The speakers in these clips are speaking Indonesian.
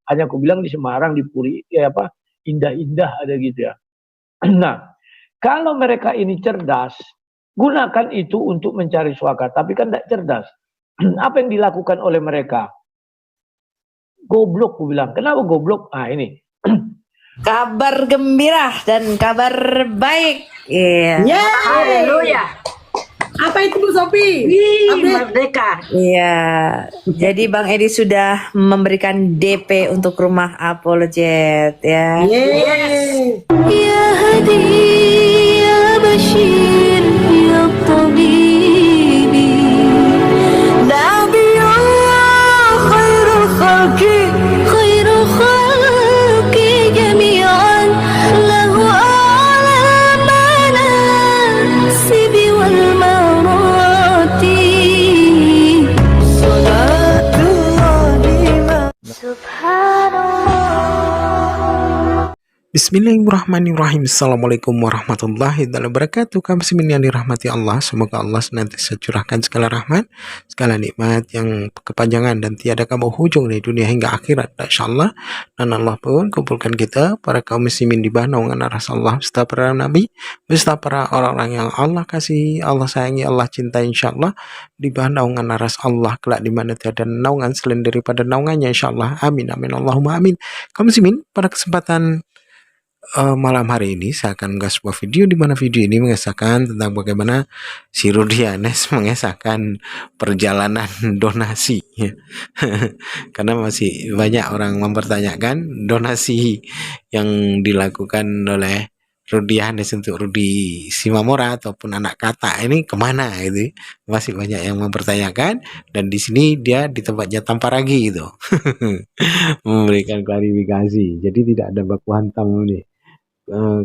Hanya aku bilang di Semarang, di Puri, ya apa, indah-indah ada gitu ya. Nah, kalau mereka ini cerdas, gunakan itu untuk mencari suaka. Tapi kan tidak cerdas. Apa yang dilakukan oleh mereka? Goblok, aku bilang. Kenapa goblok? Ah ini. Kabar gembira dan kabar baik. Iya. Yeah. Haleluya. Apa itu Bu Sophie? Wih, Update. merdeka. Iya. Jadi Bang Edi sudah memberikan DP untuk rumah Apologet ya. Yeay. يا هدي يا بشير يا طبيبي نبي الله خير الخلق جميعا له أعلى المناصب والمراتب صلاة الله سبحان الله. Bismillahirrahmanirrahim. Assalamualaikum warahmatullahi wabarakatuh. Kaum muslimin yang dirahmati Allah, semoga Allah senantiasa curahkan segala rahmat, segala nikmat yang kepanjangan dan tiada kamu hujung di dunia hingga akhirat, insyaallah. Dan Allah pun kumpulkan kita para kaum muslimin di bawah naungan aras Allah beserta para nabi, beserta para orang-orang yang Allah kasihi, Allah sayangi, Allah cintai, insyaallah, di bawah naungan aras Allah kelak di mana tiada naungan selain daripada naungannya, insyaallah. Amin amin Allahumma amin. Kaum muslimin, pada kesempatan malam hari ini saya akan mengunggah sebuah video di mana video ini mengesahkan tentang bagaimana si Rudianes mengesahkan perjalanan donasi karena masih banyak orang mempertanyakan donasi yang dilakukan oleh Rudianes untuk Rudi Simamora ataupun anak kata ini kemana gitu, masih banyak yang mempertanyakan. Dan di sini dia di tempatnya Tamparagi gitu memberikan klarifikasi, jadi tidak ada baku hantam nih.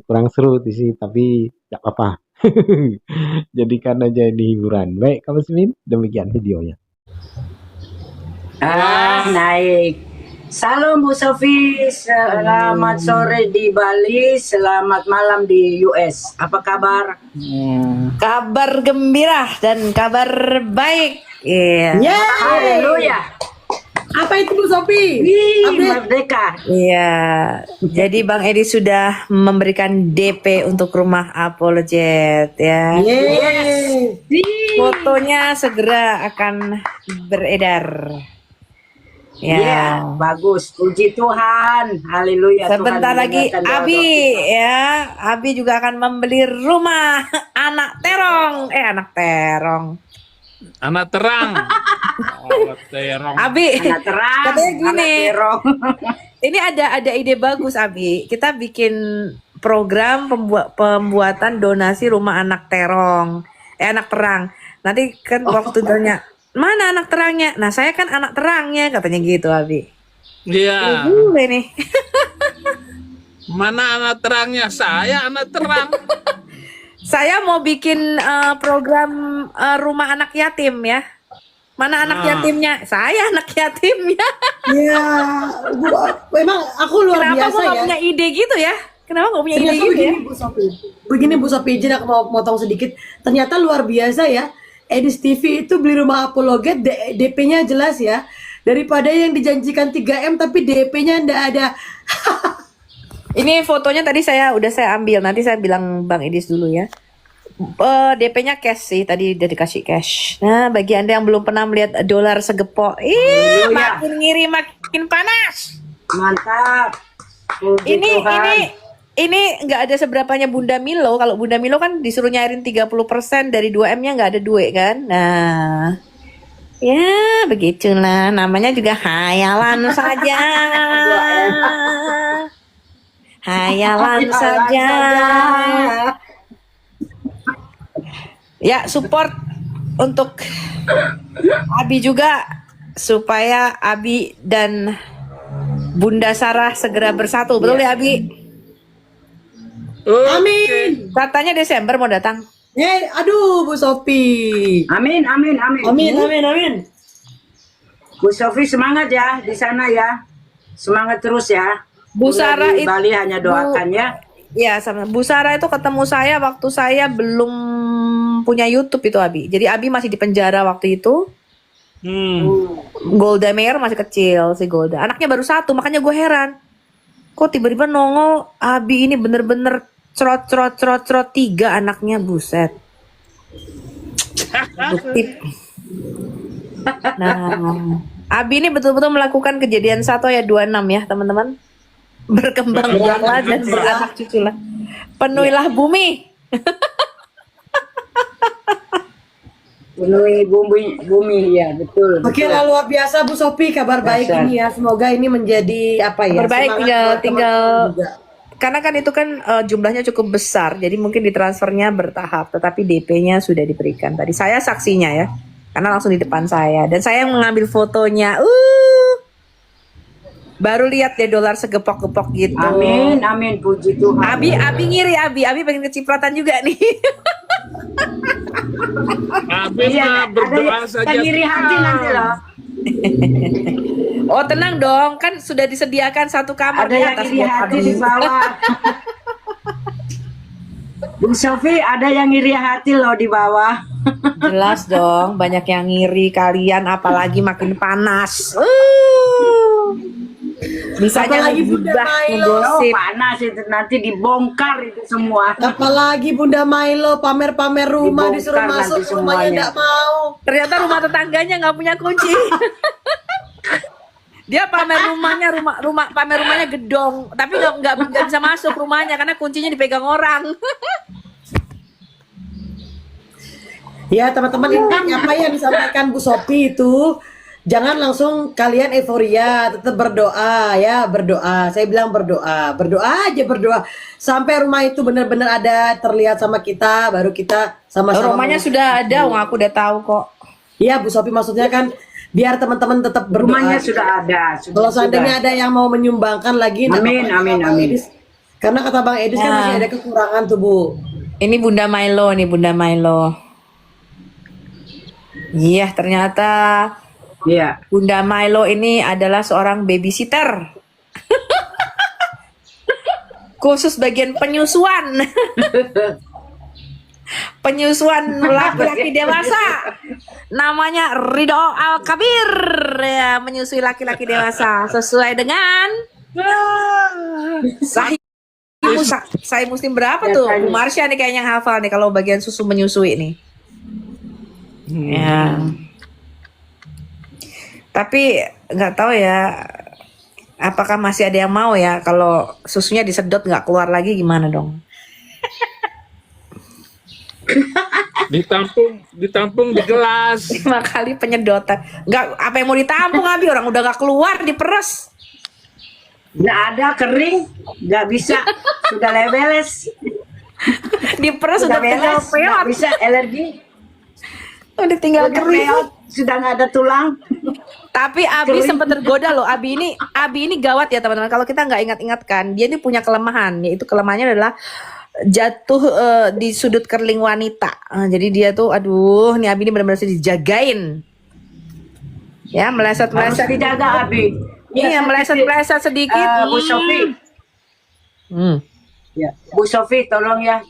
Kurang seru di sini tapi tidak apa-apa. Jadikan aja ini hiburan. Baik, kamu muslimin, demikian videonya. Naik. Salam Bu Sophie, selamat sore di Bali, selamat malam di US. Apa kabar? Kabar gembira dan kabar baik. Iya. Yeay. Haleluya. Apa itu Bu Sophie? Wih, Update. merdeka. Iya. Jadi Bang Edi sudah memberikan DP untuk rumah Apologet ya. Yeay. Fotonya segera akan beredar. Ya, bagus. Puji Tuhan. Haleluya. Sebentar Tuhan lagi mendengarkan doa-doa Abi kita. ya. Abi juga akan membeli rumah anak terong. Anak terong. Anak terang. Oh, terong. Abi Anak terang, katanya gini. anak terong. Ini ada ide bagus Abi. Kita bikin program pembuatan donasi rumah anak terong. Anak terang. Nanti kan waktu tanya, mana anak terangnya? Nah, saya kan anak terangnya katanya gitu Abi. Iya. Gue nih. Mana anak terangnya? Saya anak terang. Saya mau bikin program rumah anak yatim ya. Mana anak yatimnya? Saya anak yatimnya. Ya, Bu, memang aku luar Kenapa biasa gue gak ya. punya ide gitu ya? Kenapa gak punya ide Ternyata gitu ya? begini Bu Sophie. Begini Bu Sophie, izin aku mau potong sedikit. Ternyata luar biasa ya. Edis TV itu beli rumah Apologet, DP-nya jelas ya. Daripada yang dijanjikan 3M tapi DP-nya ndak ada. Ini fotonya tadi saya ambil. Nanti saya bilang Bang Edis dulu ya. DP-nya cash sih, tadi udah dikasih cash. Nah, bagi Anda yang belum pernah melihat dolar segepok, Haleluya. makin ngiri makin panas. Mantap. Puji Tuhan. Ini nggak ada seberapanya Bunda Milo. Kalau Bunda Milo kan disuruh nyairin 30% dari 2M-nya nggak ada duit kan. Nah, ya begitulah. Namanya juga hayalan saja. Hayalan saja. Ya, support untuk Abi juga supaya Abi dan Bunda Sarah segera bersatu. Betul ya Abi? Amin. Katanya Desember mau datang. Aduh Bu Sophie. Amin, amin, amin. Amin, amin, amin. Bu Sophie semangat ya di sana ya. Semangat terus ya. Bu Sarah di itu Bali hanya doakan ya. Ya, sama Bu Sarah itu ketemu saya waktu saya belum punya YouTube itu Abi. Jadi Abi masih di penjara waktu itu. Golda Meir masih kecil si Golda. Anaknya baru 1, makanya gue heran. Kok tiba-tiba nongol Abi ini bener-bener cerot 3 anaknya, buset. Produktif. Nah, Abi ini betul-betul melakukan kejadian 1 ya 26 ya teman-teman. Berkembang biaklah dan beranak cucu lah. Penuhilah bumi. Penuhi bumi ya betul. Oke lah, luar biasa Bu Sophie, kabar baik Dasar. ini ya. Semoga ini menjadi apa ya? Kabar baik, semangat tinggal buat teman-teman juga. karena kan itu kan jumlahnya cukup besar, jadi mungkin ditransfernya bertahap, tetapi DP-nya sudah diberikan. Tadi saya saksinya ya, karena langsung di depan saya dan saya yang mengambil fotonya. Baru lihat ya dolar segepok-gepok gitu. Amin, amin, puji Tuhan. Abi ngiri, Abi pengen kecipratan juga nih. Abi Iya, mah berdoa ada saja. yang iri hati nanti loh. Oh tenang dong, kan sudah disediakan 1 kamar Ada di yang atas iri buat hati Abi. di bawah. Bu Sophie, ada yang iri hati loh di bawah. Jelas dong, banyak yang ngiri kalian, apalagi makin panas. Misalnya Apalagi Bunda ngegibah, Milo. Oh, ngegosip. panas itu nanti dibongkar itu semua. Apalagi Bunda Milo pamer-pamer rumah, Dibongkar disuruh masuk nanti rumahnya semuanya. enggak mau. Ternyata rumah tetangganya nggak punya kunci. Dia pamer rumahnya gedong, tapi nggak bisa masuk rumahnya karena kuncinya dipegang orang. Ya teman-teman, ini apa yang disampaikan Bu Sophie itu, jangan langsung kalian euforia, tetap berdoa ya, berdoa. Saya bilang berdoa aja, berdoa sampai rumah itu benar-benar ada terlihat sama kita, baru kita sama-sama. Rumahnya sudah ada, wong aku udah tahu kok. Iya Bu Sophie, maksudnya kan biar teman-teman tetap berdoa. Rumahnya sudah ada. Kalau seandainya ada yang mau menyumbangkan lagi, Amin, apa-apa, amin, Bang amin. Edis. Karena kata Bang Edis kan Nah. masih ada kekurangan tuh Bu. Ini Bunda Milo nih, Bunda Milo. Iya, ternyata Iya. Bunda Milo ini adalah seorang babysitter. Khusus bagian penyusuan. Penyusuan laki-laki dewasa. Namanya Ridho Al-Kabir. Ya, menyusui laki-laki dewasa sesuai dengan Sahih Muslim berapa tuh? Bu Marsha nih kayaknya yang hafal nih kalau bagian susu menyusui nih. Ya. Tapi nggak tahu ya, apakah masih ada yang mau ya kalau susunya disedot nggak keluar lagi, gimana dong? Ditampung di gelas. 5 kali penyedotan. Nggak, apa yang mau ditampung Abi, orang udah nggak keluar, diperes. Nggak ada kering, nggak bisa. Sudah lebeles. Diperes Sudah udah tinggal beres, nggak peot. bisa alergi. Udah tinggal Sudah kering. peot, sudah nggak ada tulang. Tapi Abi sempat tergoda loh. Abi ini gawat ya teman-teman. Kalau kita nggak ingat-ingatkan, dia ini punya kelemahan. Yaitu kelemahannya adalah jatuh di sudut kerling wanita. Jadi dia tuh, aduh, nih Abi ini benar-benar harus dijagain. Ya, Harus meleset-meleset. dijaga Abi. Iya, meleset-meleset sedikit. Bu Sophie. Hmm. Ya. Bu Sophie, tolong ya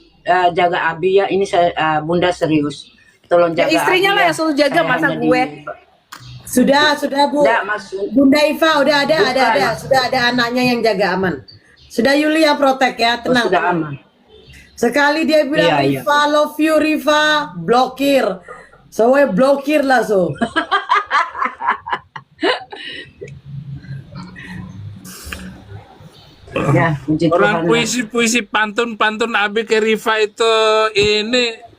jaga Abi ya. Ini saya Bunda serius. Tolong Ya, jaga istrinya Abi lah ya. yang suruh jaga, Saya masa hanya gue. Sudah Bu. Nggak, maksud. Bunda Iva udah ada, Bukan. sudah ada anaknya yang jaga aman. Sudah Yuli yang protek ya, tenang. Sudah tenang. aman. Sekali dia bilang Iya, iya. Riva love you Riva, blokir. Saya blokir langsung. Ya, puji Orang Tuhan. puisi-puisi pantun-pantun Abi ke Riva itu ini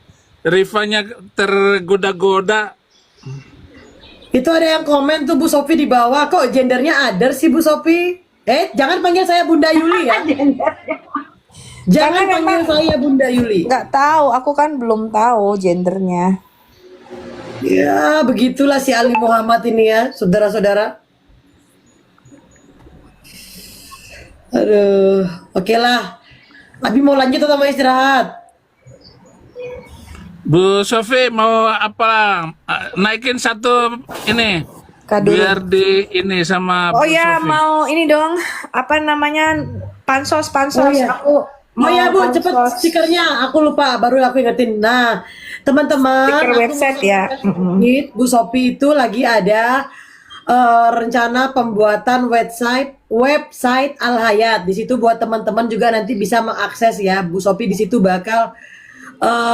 Rivanya tergoda-goda. Itu ada yang komen tuh Bu Sophie di bawah, kok gendernya other sih Bu Sophie? Jangan panggil saya Bunda Yuli ya. Jangan Karena panggil saya Bunda Yuli. Nggak tahu, aku kan belum tahu gendernya. Ya, begitulah si Ali Muhammad ini ya, saudara-saudara. Aduh, oke lah. Abi mau lanjut atau mau istirahat? Bu Sofi mau apa? Naikin satu ini. Kado. Biar di ini sama Oh Bu ya, Sofi. mau ini dong, apa namanya, pansos. Oh, iya. Aku Oh ya Bu, pansos. cepet stikernya. Aku lupa, baru aku ingetin. Nah, Teman-teman, Stiker aku mau website ya. sampaikan sedikit, Bu Sophie itu lagi ada rencana pembuatan website Al Hayat. Di situ buat teman-teman juga nanti bisa mengakses ya. Bu Sophie di situ bakal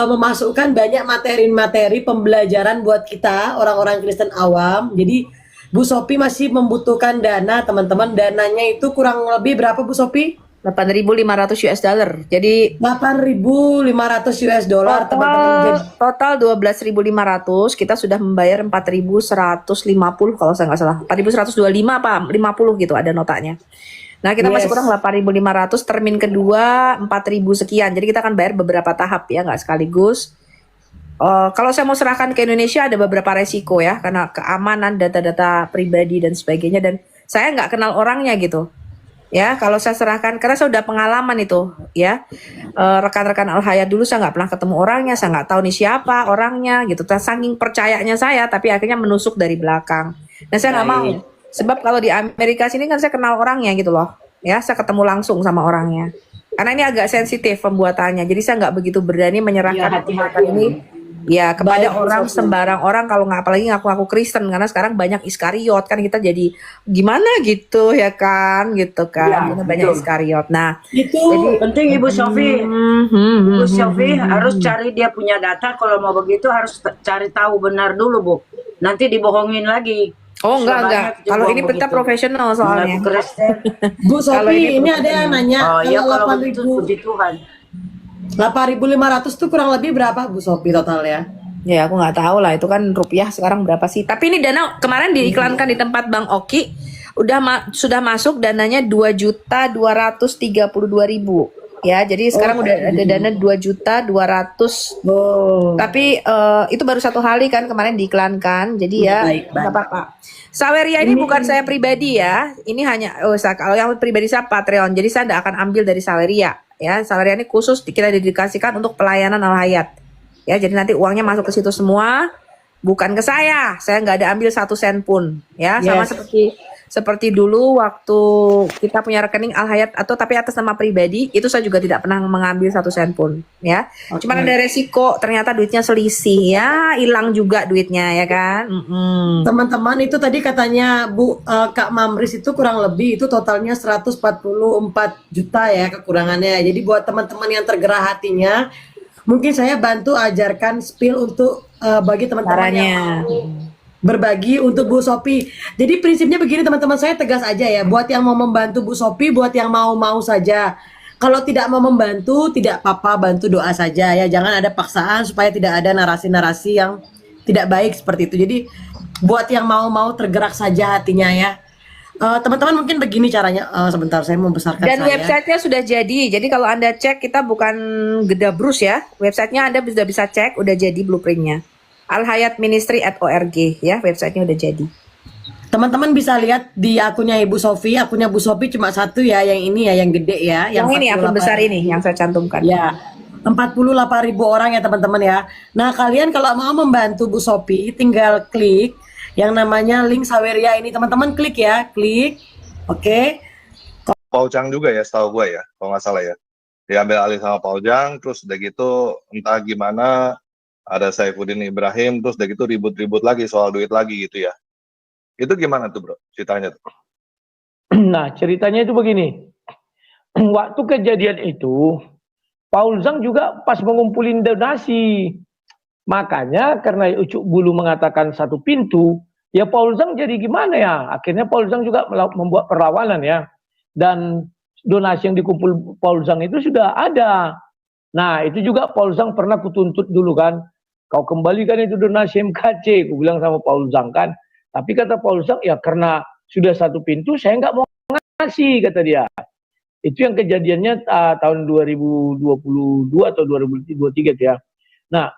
memasukkan banyak materi-materi pembelajaran buat kita orang-orang Kristen awam. Jadi Bu Sophie masih membutuhkan dana, teman-teman. Dananya itu kurang lebih berapa, Bu Sophie? 8.500 US dollar. Jadi 8.500 US dollar, teman-teman. total 12.500, kita sudah membayar 4.150 kalau saya nggak salah. 4.125 apa 50 gitu ada notanya. Nah, kita masih Yes. kurang 8.500, termin kedua 4.000 sekian. Jadi kita akan bayar beberapa tahap ya, nggak sekaligus. Kalau saya mau serahkan ke Indonesia ada beberapa resiko ya, karena keamanan data-data pribadi dan sebagainya, dan saya nggak kenal orangnya gitu. Ya, kalau saya serahkan, karena saya udah pengalaman itu ya, rekan-rekan Al Hayat dulu saya nggak pernah ketemu orangnya, saya nggak tahu nih siapa orangnya gitu. Saking percayanya saya, tapi akhirnya menusuk dari belakang. Nah, saya nggak mau, sebab kalau di Amerika sini kan saya kenal orangnya gitu loh, ya, saya ketemu langsung sama orangnya. Karena ini agak sensitif pembuatannya, jadi saya nggak begitu berani menyerahkan pembuatan ini ya kepada Baik, orang Bu Sophie. sembarang orang, kalau nggak, apalagi ngaku-ngaku Kristen, karena sekarang banyak Iskariot kan, kita jadi gimana gitu ya kan, gitu kan, Iya, karena banyak betul. Iskariot. Nah, Itu Penting Ibu Sofi. hmm, Ibu Sofi harus cari dia punya data. Kalau mau begitu harus cari tahu benar dulu, Bu. Nanti dibohongin lagi. oh enggak. Banyak juga Kalau ini kita begitu. profesional soalnya. Mengaku Kristen. Bu Kalau Sophie, ini ini ada yang nanya, Oh iya, kalau kalau begitu puji Tuhan. 8.500 tuh kurang lebih berapa, Bu Sophie, total ya? Ya aku nggak tahu lah, itu kan rupiah sekarang berapa sih. Tapi ini dana kemarin diiklankan di tempat Bang Oki, sudah masuk dananya 2.232.000 ya. Jadi sekarang udah ada dana 2.200.000. Oh, Tapi itu baru satu kali kan kemarin diiklankan. Jadi ya Baik, nggak apa-apa. Saweria ini bukan saya pribadi ya. Ini hanya kalau yang pribadi saya Patreon. Jadi saya tidak akan ambil dari Saweria ya. Saweria ini khusus kita dedikasikan untuk pelayanan Al Hayat. Ya, jadi nanti uangnya masuk ke situ semua, bukan ke saya. Saya nggak ada ambil 1 sen pun. Ya, sama Yes. seperti dulu waktu kita punya rekening Al Hayat atau tapi atas nama pribadi, itu saya juga tidak pernah mengambil 1 sen pun. Ya, cuman ada resiko, ternyata duitnya selisih ya, hilang juga duitnya ya kan. teman-teman, itu tadi katanya Kak Mamris itu kurang lebih itu totalnya 144 juta ya kekurangannya. Jadi buat teman-teman yang tergerak hatinya, mungkin saya bantu ajarkan spill untuk bagi teman-teman yang Caranya. berbagi untuk Bu Sophie. Jadi prinsipnya begini teman-teman, saya tegas aja ya. Buat yang mau membantu Bu Sophie, buat yang mau saja. Kalau tidak mau membantu, tidak apa-apa, bantu doa saja ya. Jangan ada paksaan supaya tidak ada narasi-narasi yang tidak baik seperti itu. Jadi buat yang mau tergerak saja hatinya ya. Teman-teman mungkin begini caranya. Sebentar, saya membesarkan Dan saya. websitenya sudah jadi. Jadi kalau Anda cek, kita bukan gedabrus ya. Websitenya Anda sudah bisa cek, udah jadi blueprintnya. alhayatministry.org ya, websitenya udah jadi. Teman-teman bisa lihat di akunnya Ibu Sophie. Akunnya Bu Sophie cuma satu ya, yang ini ya, yang gede ya. Yang ini 48. akun besar ini yang saya cantumkan. Ya, 48.000 orang ya teman-teman ya. Nah, kalian kalau mau membantu Bu Sophie, tinggal klik yang namanya link Saweria ini. Teman-teman klik ya, klik. Oke. Paujang juga ya, setahu gue ya, kalau nggak salah ya. Diambil alih sama Paujang, terus udah gitu entah gimana, ada Saifuddin Ibrahim, terus udah gitu ribut-ribut lagi soal duit lagi gitu ya. Itu gimana tuh bro, ceritanya tuh? Nah, ceritanya itu begini. Waktu kejadian itu, Paul Zhang juga pas mengumpulin donasi. Makanya karena Ucuk Bulu mengatakan satu pintu, ya Paul Zhang jadi gimana ya? Akhirnya Paul Zhang juga membuat perlawanan ya. Dan donasi yang dikumpul Paul Zhang itu sudah ada. Nah, itu juga Paul Zhang pernah kutuntut dulu kan. Kau kembalikan itu donasi MKC, aku bilang sama Paul Zhang kan. Tapi kata Paul Zhang, ya karena sudah satu pintu, saya nggak mau ngasih, kata dia. Itu yang kejadiannya tahun 2022 atau 2023 ya. Nah,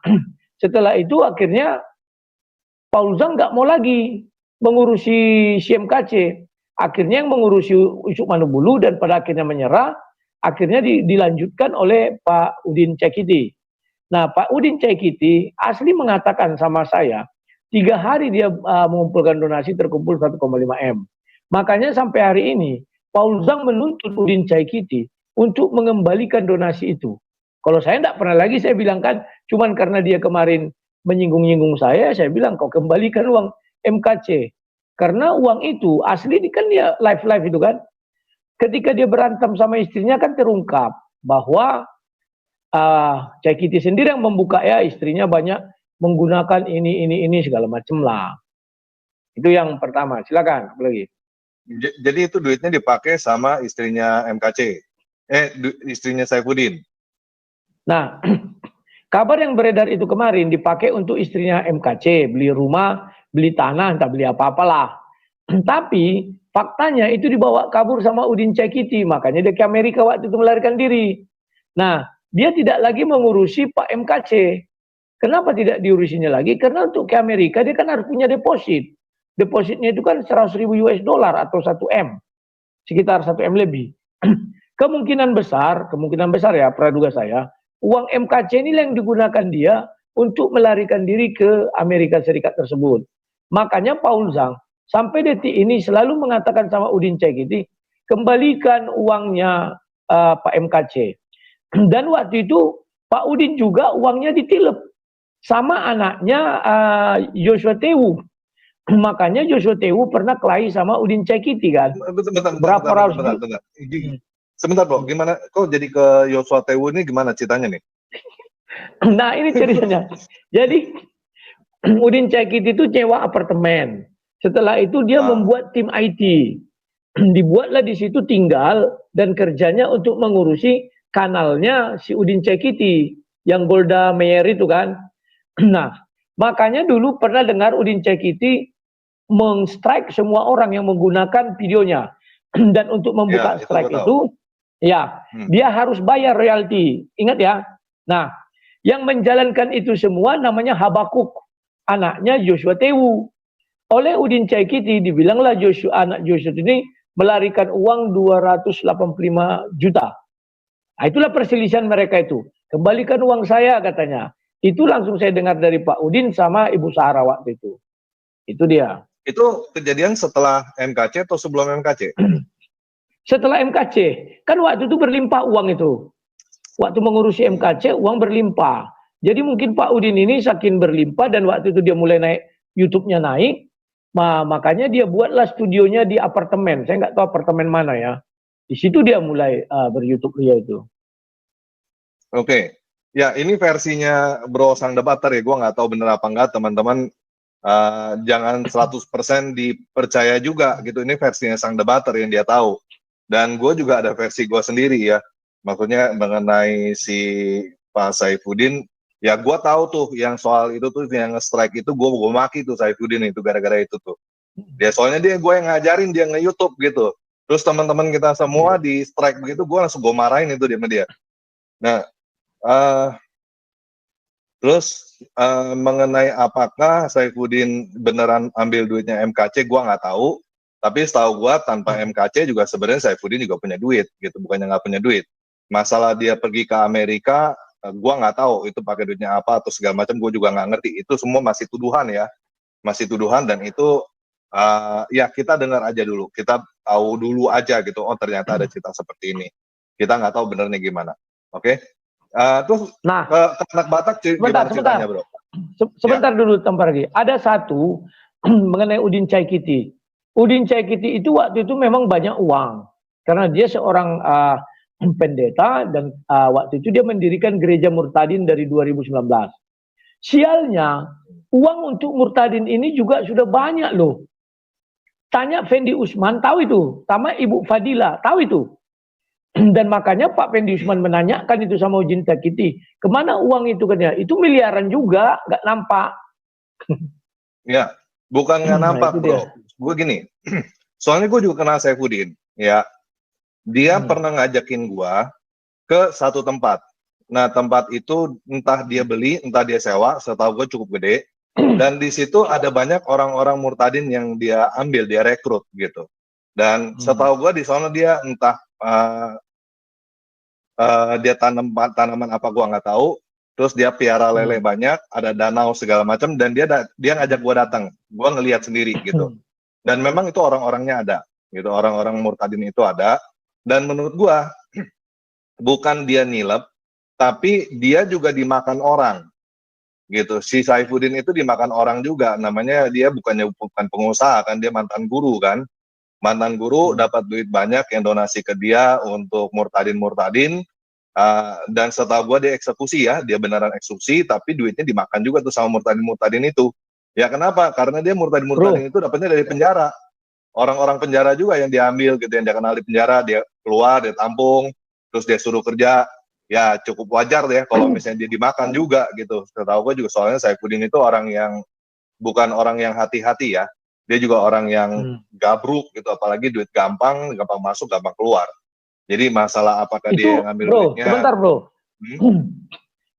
setelah itu akhirnya Paul Zhang nggak mau lagi mengurusi CMKC. Akhirnya yang mengurusi Ucuk Manubulu dan pada akhirnya menyerah, akhirnya dilanjutkan oleh Pak Udin Cekiti. Nah, Pak Udin Cekiti asli mengatakan sama saya, 3 hari dia mengumpulkan donasi terkumpul 1,5 M. Makanya sampai hari ini, Paul Zhang menuntut Udin Cekiti untuk mengembalikan donasi itu. Kalau saya tidak pernah lagi saya bilang kan, cuman karena dia kemarin menyinggung-nyinggung saya bilang kau kembalikan uang MKC. Karena uang itu asli kan dia live itu kan. Ketika dia berantem sama istrinya kan terungkap bahwa Cekiti sendiri yang membuka ya, istrinya banyak menggunakan ini segala macam lah. Itu yang pertama. Silakan, apa lagi? Jadi itu duitnya dipakai sama istrinya MKC, istrinya Saifuddin. Nah, kabar yang beredar itu kemarin dipakai untuk istrinya MKC, beli rumah, beli tanah, entah beli apa-apalah. Tapi faktanya itu dibawa kabur sama Udin Cekiti, makanya dia ke Amerika waktu itu melarikan diri. Nah, dia tidak lagi mengurusi Pak MKC. Kenapa tidak diurusinya lagi? Karena untuk ke Amerika dia kan harus punya deposit. Depositnya itu kan 100.000 US dollar atau 1 M. Sekitar 1 M lebih. Kemungkinan besar ya, praduga saya, uang MKC ini yang digunakan dia untuk melarikan diri ke Amerika Serikat tersebut. Makanya Paul Zhang sampai detik ini selalu mengatakan sama Udin Cekiti, kembalikan uangnya Pak MKC. Dan waktu itu Pak Udin juga uangnya ditilep sama anaknya Joshua Tewu. Makanya Joshua Tewu pernah kelahi sama Udin Cekiti kan. Bentar. Sebentar bro, gimana kok jadi ke Joshua Tewu ini, gimana ceritanya nih? Nah ini ceritanya. Jadi Udin Cekiti itu nyewa apartemen. Setelah itu dia membuat tim IT. Dibuatlah di situ tinggal dan kerjanya untuk mengurusi kanalnya si Udin Cekiti yang Golda Meir itu kan. Nah, makanya dulu pernah dengar Udin Cekiti meng-strike semua orang yang menggunakan videonya. Dan untuk membuka strike itu, dia harus bayar royalti. Ingat ya. Nah, yang menjalankan itu semua namanya Habakuk, anaknya Joshua Tewu. Oleh Udin Cekiti dibilanglah anak Joshua ini melarikan uang 285 juta. Nah, itulah perselisihan mereka itu. Kembalikan uang saya katanya. Itu langsung saya dengar dari Pak Udin sama Ibu Sarah waktu itu. Itu dia. Itu kejadian setelah MKC atau sebelum MKC? Setelah MKC. Kan waktu itu berlimpah uang itu. Waktu mengurusi MKC uang berlimpah. Jadi mungkin Pak Udin ini saking berlimpah dan waktu itu dia mulai naik, YouTube-nya naik. Makanya dia buatlah studionya di apartemen. Saya nggak tahu apartemen mana ya. Di situ dia mulai ber-YouTube dia itu. Oke. Ya, ini versinya Bro Sang Debater ya. Gue nggak tahu bener apa nggak, teman-teman. Jangan 100% dipercaya juga gitu. Ini versinya Sang Debater yang dia tahu. Dan gue juga ada versi gue sendiri ya. Maksudnya mengenai si Pak Saifuddin. Ya gue tahu tuh yang soal itu tuh, yang nge-strike itu gue maki tuh Saifuddin itu gara-gara itu tuh. Dia soalnya gue yang ngajarin dia nge-YouTube gitu. Terus teman-teman kita semua di strike begitu, gue langsung marahin itu dia. Nah, terus mengenai apakah Saifuddin beneran ambil duitnya MKC, gue nggak tahu. Tapi setahu gue tanpa MKC juga sebenarnya Saifuddin juga punya duit gitu, bukannya nggak punya duit. Masalah dia pergi ke Amerika, gue nggak tahu itu pakai duitnya apa atau segala macam, gue juga nggak ngerti. Itu semua masih tuduhan ya, masih tuduhan, dan itu ya kita dengar aja dulu, kita tahu dulu aja gitu. Oh ternyata ada cerita seperti ini. Kita nggak tahu benernya gimana. Oke? Terus ke anak Batak gimana ceritanya bro? Sebentar dulu tempat lagi. Ada satu mengenai Udin Cekiti. Udin Cekiti itu waktu itu memang banyak uang karena dia seorang pendeta dan waktu itu dia mendirikan gereja Murtadin dari 2019. Sialnya uang untuk Murtadin ini juga sudah banyak loh. Tanya Fendi Usman, tahu itu, sama Ibu Fadila, tahu itu. Dan makanya Pak Fendi Usman menanyakan itu sama Udin Cekiti, kemana uang itu kan ya? Itu miliaran juga, nggak nampak. Ya, bukan nggak nampak bro. Gue gini, soalnya gue juga kenal Saifuddin, ya. Dia pernah ngajakin gue ke satu tempat. Nah tempat itu entah dia beli, entah dia sewa, setahu gue cukup gede. Dan di situ ada banyak orang-orang murtadin yang dia ambil, dia rekrut gitu. Dan setahu gue di sana dia entah dia tanaman apa gue nggak tahu. Terus dia piara lele banyak, ada danau segala macam, dan dia ngajak gue datang. Gue ngelihat sendiri gitu. Dan memang itu orang-orangnya ada, gitu. Orang-orang murtadin itu ada. Dan menurut gue bukan dia nilep, tapi dia juga dimakan orang gitu. Si Saifuddin itu dimakan orang juga, namanya dia bukan pengusaha kan, dia mantan guru kan. Mantan guru dapat duit banyak yang donasi ke dia untuk murtadin, dan setahu gua dia eksekusi ya, dia beneran eksekusi, tapi duitnya dimakan juga tuh sama murtadin itu. Ya kenapa? Karena dia murtadin itu dapatnya dari penjara. Orang-orang penjara juga yang diambil gitu, yang dia kenal di penjara, dia keluar, dia tampung, terus dia suruh kerja. Ya cukup wajar deh kalau misalnya dia dimakan juga gitu. Setahu gue juga soalnya Saifuddin itu orang yang bukan orang yang hati-hati ya. Dia juga orang yang gabruk gitu, apalagi duit gampang masuk, gampang keluar. Jadi masalah apakah Itu, dia yang ngambil bro, duitnya. sebentar bro.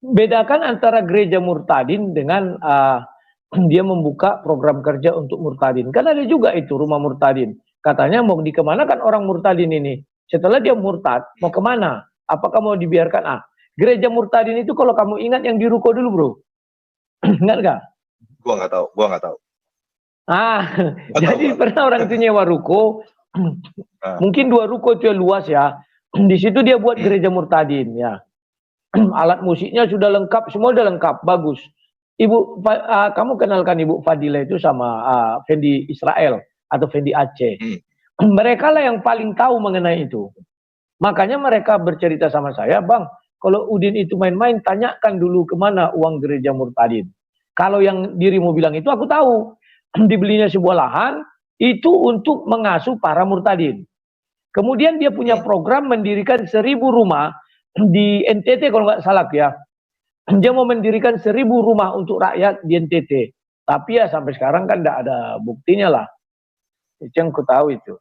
Bedakan antara gereja murtadin dengan dia membuka program kerja untuk murtadin. Kan ada juga itu rumah murtadin. Katanya mau dikemanakan orang murtadin ini. Setelah dia murtad, mau kemana? Apakah mau dibiarkan? Gereja murtadin itu kalau kamu ingat yang di ruko dulu bro. Ingat gak? Gua nggak tahu. Jadi pernah orang itu nyewa ruko. Mungkin 2 ruko itu yang luas ya. Di situ dia buat gereja murtadin ya. Alat musiknya sudah lengkap, semua sudah lengkap, bagus. Ibu, kamu kenalkan Ibu Fadila itu sama Fendi Israel atau Fendi Aceh. Mereka lah yang paling tahu mengenai itu. Makanya mereka bercerita sama saya, Bang, kalau Udin itu main-main, tanyakan dulu kemana uang gereja murtadin. Kalau yang dirimu bilang itu aku tahu. Dibelinya sebuah lahan, itu untuk mengasuh para murtadin. Kemudian dia punya program mendirikan 1000 rumah di NTT kalau nggak salah ya. Dia mau mendirikan 1000 rumah untuk rakyat di NTT. Tapi ya sampai sekarang kan tidak ada buktinya lah. Itu yang aku tahu itu.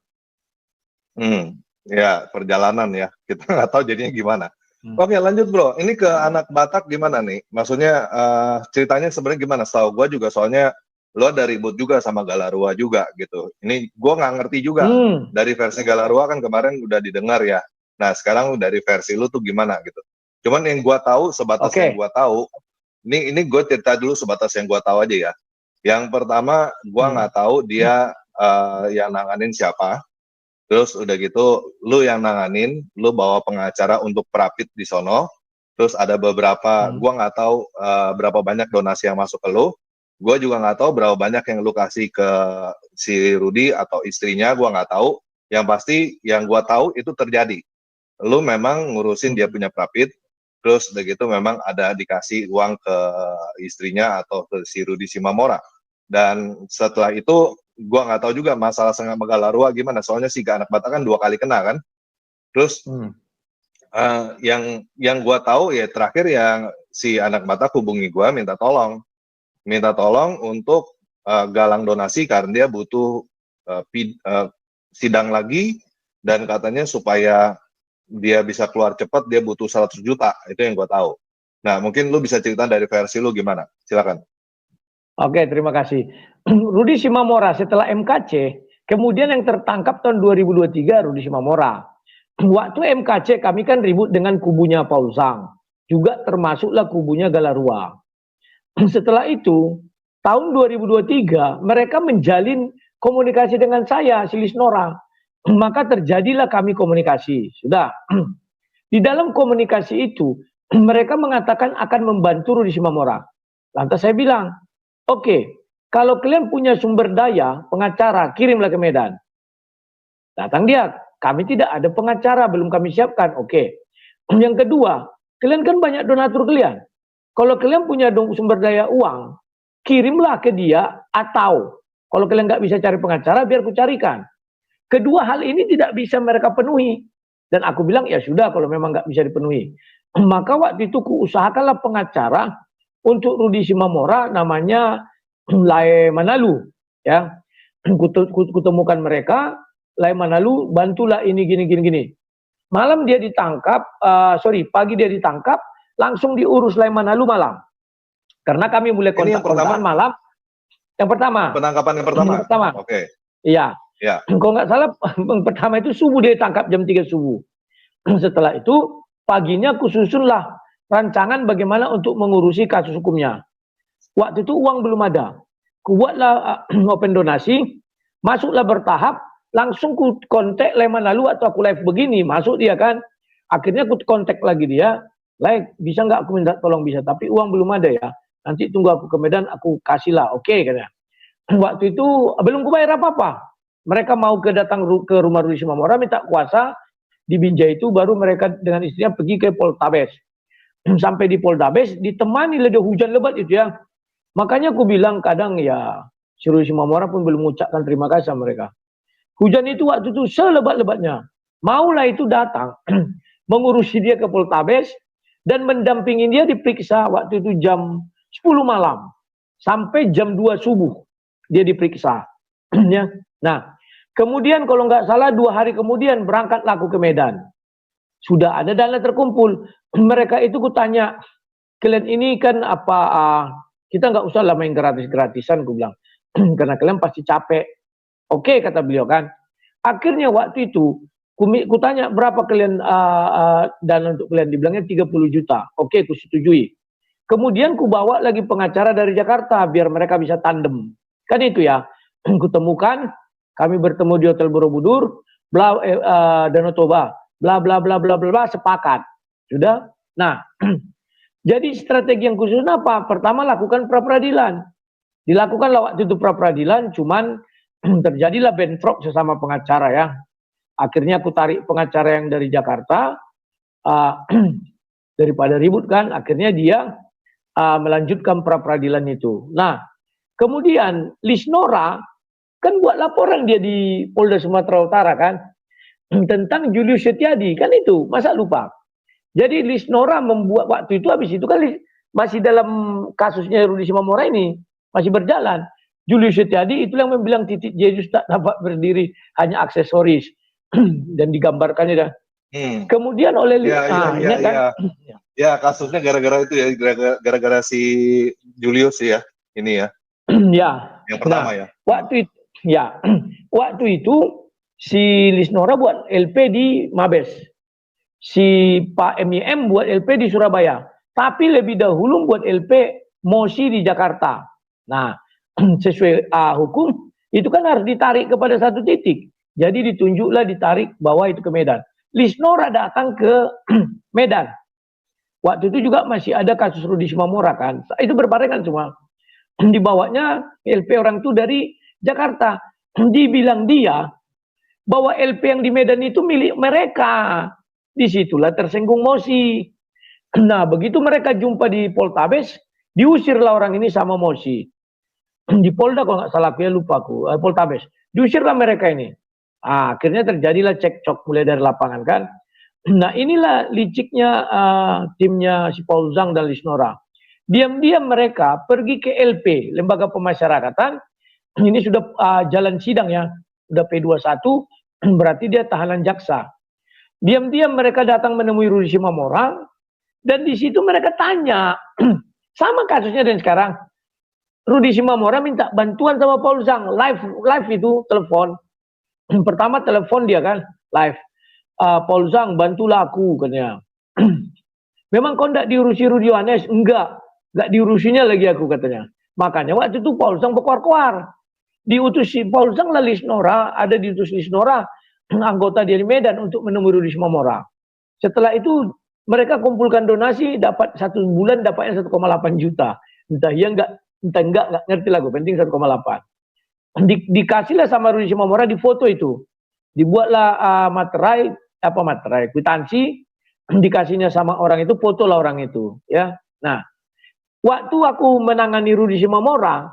Ya perjalanan ya, kita nggak tahu jadinya gimana. Oke lanjut bro, ini ke anak Batak gimana nih? Maksudnya ceritanya sebenarnya gimana? Setahu gue juga soalnya lo ada ribut juga sama Galarua juga gitu. Ini gue nggak ngerti juga dari versi Galarua kan kemarin udah didengar ya. Nah sekarang dari versi lu tuh gimana gitu? Cuman yang gue tahu sebatas yang gue tahu, ini gue cerita dulu sebatas yang gue tahu aja ya. Yang pertama gue nggak tahu dia yang nanganin siapa. Terus udah gitu, lu yang nanganin, lu bawa pengacara untuk perapit di sono. Terus ada beberapa, gua nggak tahu berapa banyak donasi yang masuk ke lu. Gua juga nggak tahu berapa banyak yang lu kasih ke si Rudi atau istrinya, gua nggak tahu. Yang pasti yang gua tahu itu terjadi. Lu memang ngurusin dia punya perapit, terus udah gitu memang ada dikasih uang ke istrinya atau ke si Rudi Simamora. Dan setelah itu gua nggak tahu juga masalah sama Galarua gimana, soalnya si anak Batak kan 2 kali kena kan. Terus yang gua tahu ya terakhir yang si anak Batak hubungi gua minta tolong untuk galang donasi karena dia butuh sidang lagi, dan katanya supaya dia bisa keluar cepat dia butuh 100 juta, itu yang gua tahu. Nah mungkin lu bisa cerita dari versi lu gimana, silakan. Oke, terima kasih. Rudi Simamora setelah MKC, kemudian yang tertangkap tahun 2023 Rudi Simamora. Waktu MKC kami kan ribut dengan kubunya Paul Zhang, juga termasuklah kubunya Galarua. Setelah itu, tahun 2023 mereka menjalin komunikasi dengan saya, Silis Nora. Maka terjadilah kami komunikasi. Sudah. Di dalam komunikasi itu, mereka mengatakan akan membantu Rudi Simamora. Lantas saya bilang, oke, kalau kalian punya sumber daya pengacara, kirimlah ke Medan. Datang dia, kami tidak ada pengacara, belum kami siapkan. Oke. Yang kedua, kalian kan banyak donatur kalian. Kalau kalian punya sumber daya uang, kirimlah ke dia, atau kalau kalian nggak bisa cari pengacara, biar aku carikan. Kedua hal ini tidak bisa mereka penuhi. Dan aku bilang, ya sudah kalau memang nggak bisa dipenuhi. Maka waktu itu kuusahakanlah pengacara untuk Rudi Simamora, namanya Lai Manalu, ya. Kutemukan mereka, Lai Manalu, bantulah ini gini. Malam dia ditangkap, pagi dia ditangkap, langsung diurus Lai Manalu malam. Karena kami mulai kontak-kontakan malam. Yang pertama. Penangkapan yang pertama. Oke. Iya. Ya. Kalau nggak salah, yang pertama itu subuh dia ditangkap jam 3 subuh. Setelah itu paginya kususunlah rancangan bagaimana untuk mengurusi kasus hukumnya. Waktu itu uang belum ada. Kubuatlah open donasi, masuklah bertahap, langsung ku kontak Lai Manalu atau aku live begini, masuk dia kan. Akhirnya ku kontak lagi dia, Like, bisa nggak aku minta tolong? Bisa, tapi uang belum ada ya. Nanti tunggu aku ke Medan, aku kasih lah. Oke, katanya. Waktu itu belum kubayar apa-apa. Mereka mau datang ke rumah Rudi Simamora, minta kuasa di Binjai itu, baru mereka dengan istrinya pergi ke Poltabes. Sampai di Poltabes, ditemani leda hujan lebat itu ya. Makanya aku bilang kadang ya, si Rudi Simamora pun belum mengucapkan terima kasih sama mereka. Hujan itu waktu itu selebat-lebatnya. Maulah itu datang, mengurusi dia ke Poltabes, dan mendampingi dia diperiksa waktu itu jam 10 malam sampai jam 2 subuh dia diperiksa. Ya. Nah, kemudian kalau nggak salah 2 hari kemudian berangkatlah aku ke Medan. Sudah ada dana terkumpul. Mereka itu kutanya, kalian ini kan apa, kita nggak usah lah main gratis-gratisan, aku bilang. Karena kalian pasti capek. Oke, kata beliau kan. Akhirnya waktu itu kutanya berapa kalian dana untuk kalian, dibilangnya 30 juta. Oke, kusetujui. Kemudian kubawa lagi pengacara dari Jakarta biar mereka bisa tandem. Kan itu ya. Kutemukan, kami bertemu di Hotel Borobudur, Danau Toba, bla bla bla bla bla, sepakat. Sudah. Nah, jadi strategi yang khusus apa? Pertama lakukan pra peradilan. Dilakukanlah waktu itu pra peradilan, cuman terjadilah bentrok sesama pengacara ya. Akhirnya aku tarik pengacara yang dari Jakarta, daripada ribut kan, akhirnya dia melanjutkan pra peradilan itu. Nah, kemudian Lisnora kan buat laporan dia di Polda Sumatera Utara kan, tentang Julius Setiadi, kan itu, masa lupa. Jadi Lisnora membuat waktu itu, habis itu kan masih dalam kasusnya Rudi Simamora ini, masih berjalan. Julius Setiadi itu yang membilang titik Yesus tak dapat berdiri, hanya aksesoris. Dan digambarkannya dah. Kemudian oleh ya kasusnya gara-gara itu ya, gara-gara si Julius ya, ini ya. Ya. Yang pertama ya. Waktu itu si Lisnora buat LP di Mabes. Si Pak MIM buat LP di Surabaya. Tapi lebih dahulu buat LP Mosi di Jakarta. Nah, sesuai hukum itu kan harus ditarik kepada satu titik. Jadi ditunjuklah, ditarik bawa itu ke Medan. Lisnora datang ke Medan. Waktu itu juga masih ada kasus Rudi Simamora kan. Itu berbarengan semua. Dibawanya LP orang itu dari Jakarta. Dibilang dia bahwa LP yang di Medan itu milik mereka. Disitulah tersinggung Mosi. Nah, begitu mereka jumpa di Poltabes, diusirlah orang ini sama Mosi. Di Polda kalau nggak salah, ya lupa aku, Poltabes. Diusirlah mereka ini. Akhirnya terjadilah cekcok mulai dari lapangan kan. Nah, inilah liciknya timnya si Paul Zhang dan Lisnora. Diam-diam mereka pergi ke LP, Lembaga Pemasyarakatan. Ini sudah jalan sidang ya, sudah P21, berarti dia tahanan jaksa. Diam-diam mereka datang menemui Rudi Simamora, dan di situ mereka tanya, sama kasusnya dan sekarang. Rudi Simamora minta bantuan sama Paul Zhang, live itu telepon. Pertama telepon dia kan, live. Paul Zhang, bantulah aku, katanya. Memang kau enggak diurusi Rudi Yohanes? Enggak diurusinya lagi aku, katanya. Makanya waktu itu Paul Zhang berkuar-kuar. Diutus si Paul Zhang lah Lisnora, ada diutus Lisnora, anggota dia di Medan untuk menemui Rudi Simamora. Setelah itu mereka kumpulkan donasi, dapat 1 bulan dapatnya 1,8 juta. Entah iya enggak ngerti lah gue, penting 1,8. Dikasihlah sama Rudi Simamora di foto itu. Dibuatlah materai, kwitansi, dikasihnya sama orang itu, foto lah orang itu, ya. Nah, waktu aku menangani Rudi Simamora,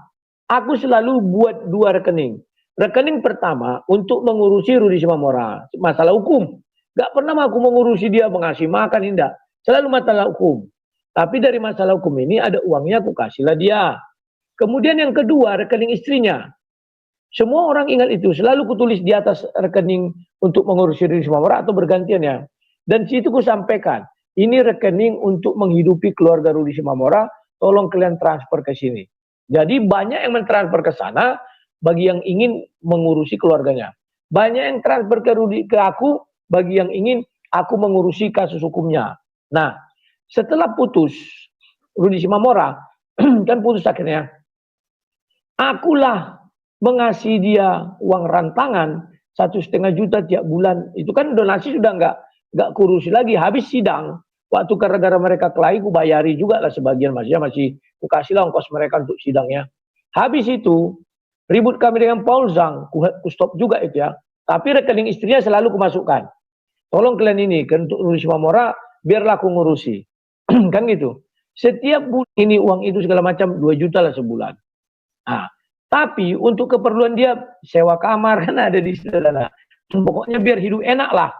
aku selalu buat 2 rekening. Rekening pertama untuk mengurusi Rudi Simamora, masalah hukum. Gak pernah aku mengurusi dia, mengasih makan, tidak. Selalu masalah hukum. Tapi dari masalah hukum ini ada uangnya, aku kasihlah dia. Kemudian yang kedua, rekening istrinya. Semua orang ingat itu, selalu kutulis di atas rekening untuk mengurusi Rudi Simamora atau bergantian ya. Dan situ ku sampaikan, ini rekening untuk menghidupi keluarga Rudi Simamora, tolong kalian transfer ke sini. Jadi banyak yang mentransfer ke sana bagi yang ingin mengurusi keluarganya. Banyak yang transfer ke aku bagi yang ingin aku mengurusi kasus hukumnya. Nah, setelah putus Rudi Simamora, kan putus akhirnya, akulah mengasih dia uang rantangan 1,5 juta tiap bulan. Itu kan donasi sudah nggak kurusi lagi, habis sidang Waktu gara-gara mereka kelahi, ku bayari juga lah sebagian, maksudnya masih ku kasih lah ongkos mereka untuk sidangnya. Habis itu ribut kami dengan Paul Zhang, ku stop juga itu ya. Tapi rekening istrinya selalu ku masukkan. Tolong kalian ini kan untuk ngurusi Mamora, biarlah aku ngurusi. Kan gitu. Setiap bulan ini uang itu segala macam 2 juta lah sebulan. Nah, tapi untuk keperluan dia sewa kamar kan ada di sana. Pokoknya biar hidup enak lah.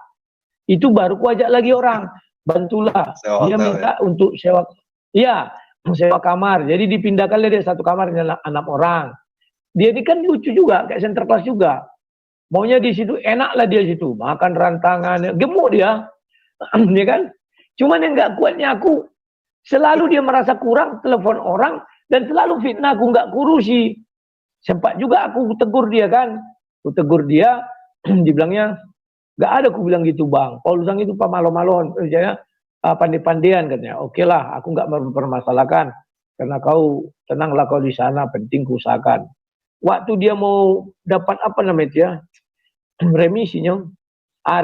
Itu baru ku ajak lagi orang. Bantulah. Sewa Dia hotel, minta untuk sewa. Iya, sewa kamar. Jadi dipindahkan dia satu kamar dengan 6 orang. Dia ini kan lucu juga, kayak center class juga. Maunya di situ enak lah dia situ, makan rantangan, gemuk dia, ya kan? Cuman yang nggak kuatnya aku, selalu dia merasa kurang, telepon orang dan selalu fitnah aku nggak kurusi. Sempat juga aku tegur dia kan, aku tegur dia, dibilangnya nggak ada, aku bilang gitu bang. Paul Zhang itu pamalo-malon, kerjanya pandai-pandian katanya. Oke lah, aku nggak mempermasalahkan karena kau tenanglah kau di sana, penting kuusahakan. Waktu dia mau dapat apa namanya ya, remisinya,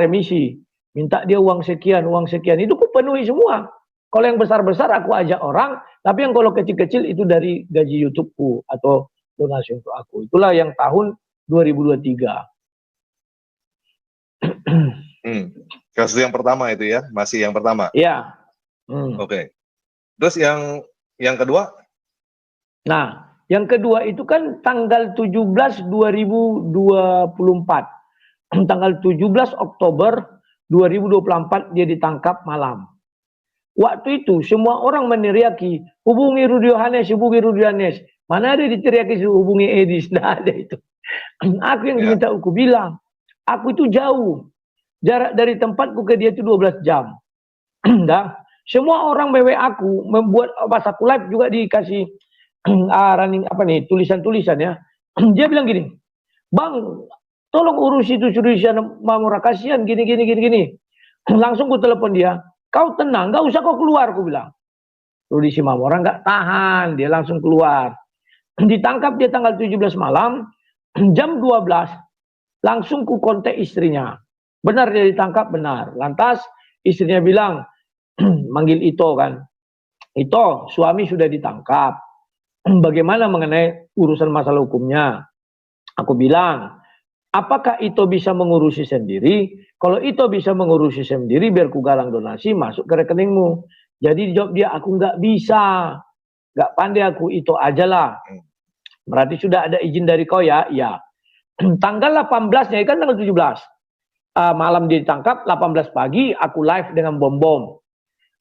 remisi, minta dia uang sekian, itu ku penuhi semua. Kalau yang besar-besar aku ajak orang, tapi yang kalau kecil-kecil itu dari gaji YouTubeku atau donasi untuk aku. Itulah yang tahun 2023. Kasus yang pertama itu ya, masih yang pertama. Iya. Oke. Terus yang kedua? Nah, yang kedua itu kan tanggal 17 2024. Tanggal 17 Oktober 2024 dia ditangkap malam. Waktu itu semua orang meneriaki, hubungi Rudy Yohanes, hubungi Rudy Yohanes. Mana ada diteriaki hubungi Edis, tidak ada itu. Aku yang diminta aku bilang, aku itu jauh. Jarak dari tempatku ke dia itu 12 jam. Dah. Semua orang BW aku membuat pas aku live juga dikasih running apa nih, tulisan-tulisan ya. Dia bilang gini, "Bang, tolong urus itu tulisan Mamora, kasihan gini. Langsung ku telepon dia. Kau tenang, nggak usah kau keluar, aku bilang. Rudy si Mamora nggak tahan, dia langsung keluar. Ditangkap dia tanggal 17 malam, jam 12, langsung ku kontak istrinya. Benar dia ditangkap, benar. Lantas istrinya bilang, manggil Ito kan. Ito, suami sudah ditangkap. Bagaimana mengenai urusan masalah hukumnya? Aku bilang, apakah Ito bisa mengurusi sendiri? Kalau Ito bisa mengurusi sendiri, biar ku galang donasi masuk ke rekeningmu. Jadi jawab dia, aku nggak bisa. Nggak pandai aku, Ito aja lah. Berarti sudah ada izin dari kau ya? Ya. Tanggal 18-nya, kan tanggal 17. Malam dia ditangkap, 18 pagi aku live dengan Bom-Bom.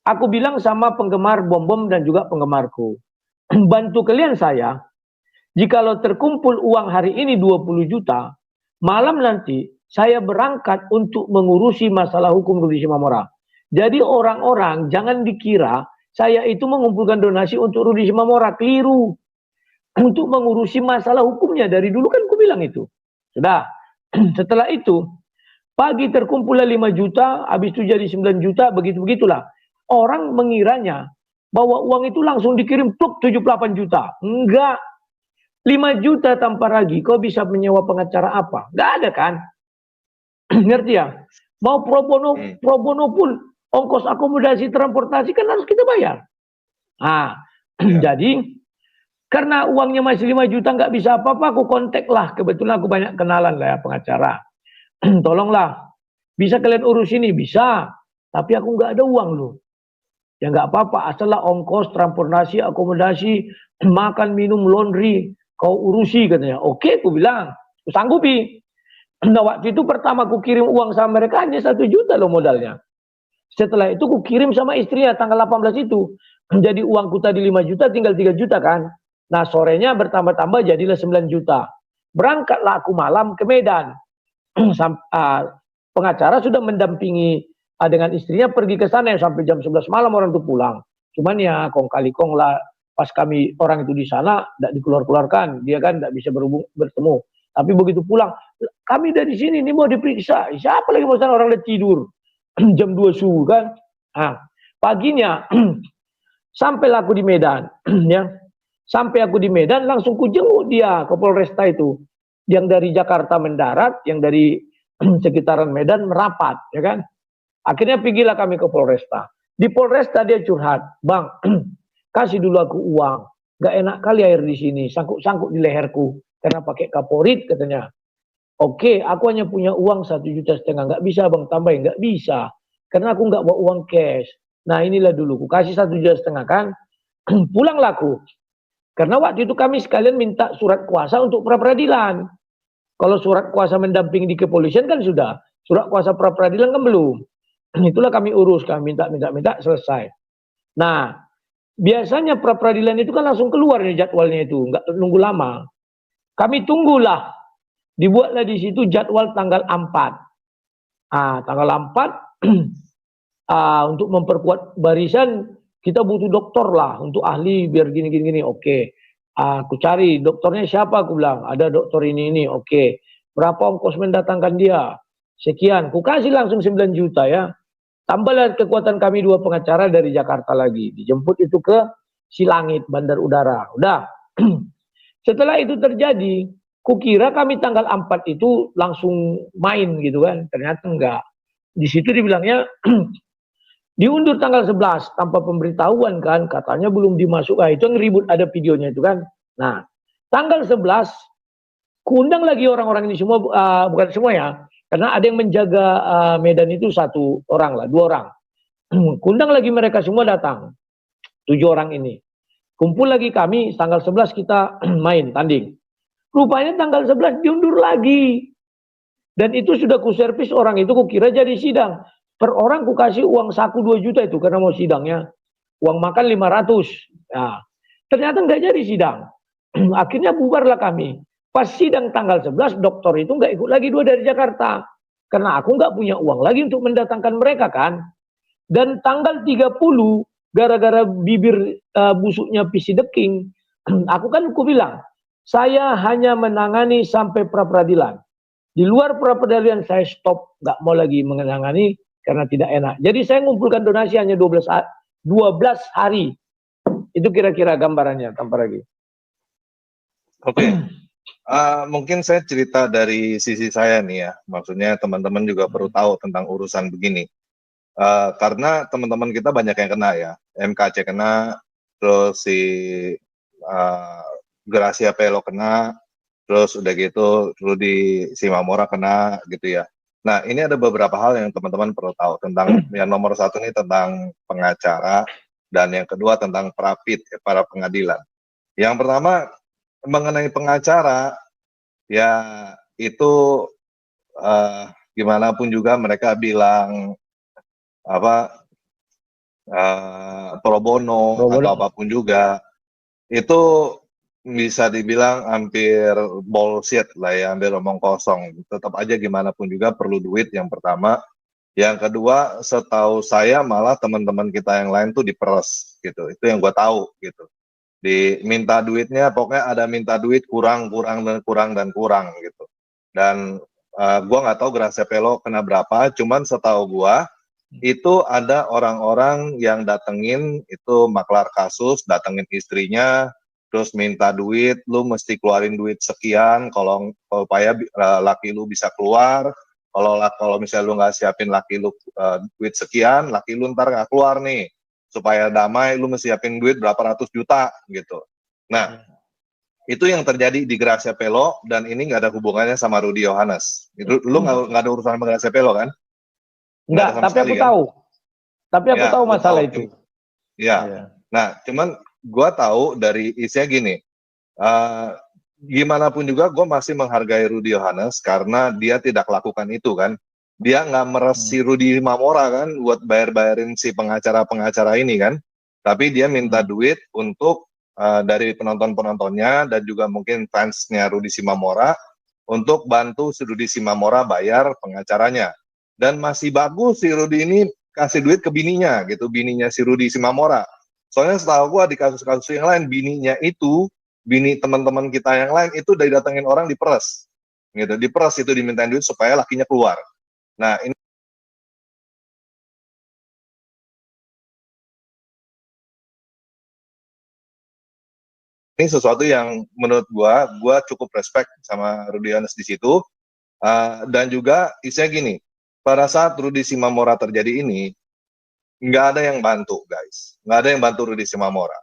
Aku bilang sama penggemar Bom-Bom dan juga penggemarku, bantu kalian saya, jikalau terkumpul uang hari ini 20 juta, malam nanti saya berangkat untuk mengurusi masalah hukum Rudy Mamora. Jadi orang-orang jangan dikira saya itu mengumpulkan donasi untuk Rudy Mamora, keliru. Untuk mengurusi masalah hukumnya, dari dulu kan aku bilang itu. Sudah, setelah itu, pagi terkumpullah 5 juta, habis itu jadi 9 juta, begitu-begitulah. Orang mengiranya bahwa uang itu langsung dikirim pluk 78 juta. Enggak. 5 juta tanpa ragi, kau bisa menyewa pengacara apa? Enggak ada kan? Ngerti ya? Mau pro bono pun, ongkos akomodasi, transportasi kan harus kita bayar. Nah, jadi karena uangnya masih 5 juta nggak bisa apa-apa, aku kontak lah. Kebetulan aku banyak kenalan lah ya pengacara. Tolonglah, bisa kalian urus ini? Bisa. Tapi aku nggak ada uang loh. Ya nggak apa-apa, asallah ongkos, transportasi, akomodasi, makan, minum, laundry, kau urusi katanya. Oke, aku bilang, aku sanggupi. Nah waktu itu pertama aku kirim uang sama mereka hanya 1 juta loh modalnya. Setelah itu aku kirim sama istrinya tanggal 18 itu. Jadi uangku tadi 5 juta tinggal 3 juta kan. Nah sorenya bertambah-tambah jadilah 9 juta. Berangkatlah aku malam ke Medan. Pengacara sudah mendampingi dengan istrinya pergi ke sana sampai jam 11 malam orang itu pulang. Cuman ya kong kali kong lah pas kami orang itu di sana tidak dikeluar-keluarkan, dia kan tidak bisa bertemu. Tapi begitu pulang, kami dari sini ini mau diperiksa. Siapa lagi mau sana, orang udah tidur jam 2 subuh kan. Nah, paginya sampailah aku di Medan ya. Sampai aku di Medan langsung ku jenguk dia ke Polresta itu. Yang dari Jakarta mendarat, yang dari sekitaran Medan merapat ya kan. Akhirnya pergilah kami ke Polresta. Di Polresta dia curhat, Bang, kasih dulu aku uang. Gak enak kali air di sini, sangkut-sangkut di leherku. Karena pakai kaporit katanya. Oke, aku hanya punya uang 1,5 juta. Nggak bisa bang, tambahin. Nggak bisa. Karena aku nggak bawa uang cash. Nah inilah dulu, aku kasih 1,5 juta kan. Pulanglah aku. Karena waktu itu kami sekalian minta surat kuasa untuk pra-peradilan. Kalau surat kuasa mendampingi di kepolisian kan sudah. Surat kuasa pra-peradilan kan belum. Itulah kami urus, kami minta, selesai. Nah, biasanya pra-peradilan itu kan langsung keluar nih jadwalnya itu, nggak nunggu lama. Kami tunggulah, dibuatlah di situ jadwal tanggal 4. Tanggal 4 untuk memperkuat barisan kita butuh dokter lah untuk ahli biar gini. Oke. Aku cari dokternya siapa, aku bilang ada dokter ini. Oke. Berapa ongkos mendatangkan dia? Sekian. Ku kasih langsung 9 juta ya. Tambahlah kekuatan kami 2 pengacara dari Jakarta lagi. Dijemput itu ke Silangit, bandar udara. Udah. Setelah itu terjadi, kukira kami tanggal 4 itu langsung main gitu kan. Ternyata enggak. Di situ dibilangnya diundur tanggal 11 tanpa pemberitahuan kan. Katanya belum dimasuk. Itu yang ribut, ada videonya itu kan. Nah, tanggal 11, kuundang lagi orang-orang ini semua, bukan semua ya. Karena ada yang menjaga Medan itu 1 orang lah, 2 orang. Kundang lagi mereka semua datang. 7 orang ini. Kumpul lagi kami, tanggal 11 kita main, tanding. Rupanya tanggal 11 diundur lagi. Dan itu sudah kuservis orang itu, kukira jadi sidang. Per orang kukasih uang saku 2 juta itu karena mau sidangnya. Uang makan 500. Nah, ternyata nggak jadi sidang. Akhirnya bubarlah kami. Pas sidang tanggal 11, dokter itu nggak ikut lagi 2 dari Jakarta. Karena aku nggak punya uang lagi untuk mendatangkan mereka kan. Dan tanggal 30, gara-gara bibir busuknya PC The King, aku bilang, saya hanya menangani sampai pra-peradilan. Di luar pra-peradilan saya stop, nggak mau lagi menangani karena tidak enak. Jadi saya ngumpulkan donasi hanya 12 hari. Itu kira-kira gambarannya, tanpa lagi. Oke. Mungkin saya cerita dari sisi saya nih ya, maksudnya teman-teman juga perlu tahu tentang urusan begini. Karena teman-teman kita banyak yang kena ya, MKC kena, terus si Gracia Pelo kena, terus udah gitu Rudy Simamora kena gitu ya. Nah ini ada beberapa hal yang teman-teman perlu tahu tentang yang nomor 1 ini tentang pengacara, dan yang kedua tentang prapit ya, para pengadilan. Yang pertama mengenai pengacara, ya itu gimana pun juga mereka bilang pro bono atau apapun juga, itu bisa dibilang hampir bullshit lah ya, hampir omong kosong. Tetap aja gimana pun juga perlu duit yang pertama. Yang kedua, setahu saya malah teman-teman kita yang lain tuh diperes gitu. Itu yang gue tahu gitu. Diminta duitnya, pokoknya ada minta duit kurang gitu. Dan gue nggak tahu Gracia Pelo kena berapa, cuman setahu gue itu ada orang-orang yang datengin itu maklar kasus, datengin istrinya, terus minta duit, lu mesti keluarin duit sekian kalau supaya laki lu bisa keluar. Kalau misalnya lu nggak siapin laki lu duit sekian, laki lu ntar nggak keluar nih. Supaya damai, lu mesti siapin duit berapa ratus juta gitu. Nah, itu yang terjadi di Gracia Pelo, dan ini nggak ada hubungannya sama Rudy Yohanes. Itu lu nggak ada urusan sama Gracia Pelo kan? Enggak, tapi aku tahu. Tapi aku tahu masalah itu. Ya. Nah, cuman gue tahu dari isinya gini. Gimana pun juga gue masih menghargai Rudy Yohanes karena dia tidak lakukan itu kan. Dia nggak meres si Rudy Simamora kan buat bayarin si pengacara-pengacara ini kan. Tapi dia minta duit untuk dari penonton-penontonnya dan juga mungkin fansnya Rudy Simamora untuk bantu si Rudy Simamora bayar pengacaranya. Dan masih bagus si Rudy ini kasih duit ke bininya gitu, bininya si Rudy Simamora. Soalnya setahu gua di kasus-kasus yang lain bininya itu, bini teman-teman kita yang lain itu didatengin orang diperes. Gitu, diperes itu dimintain duit supaya lakinya keluar. Nah, ini sesuatu yang menurut gua cukup respect sama Rudy Yohanes di situ. Dan juga isinya gini, pada saat Rudy Simamora terjadi ini, nggak ada yang bantu guys, nggak ada yang bantu Rudi Simamora.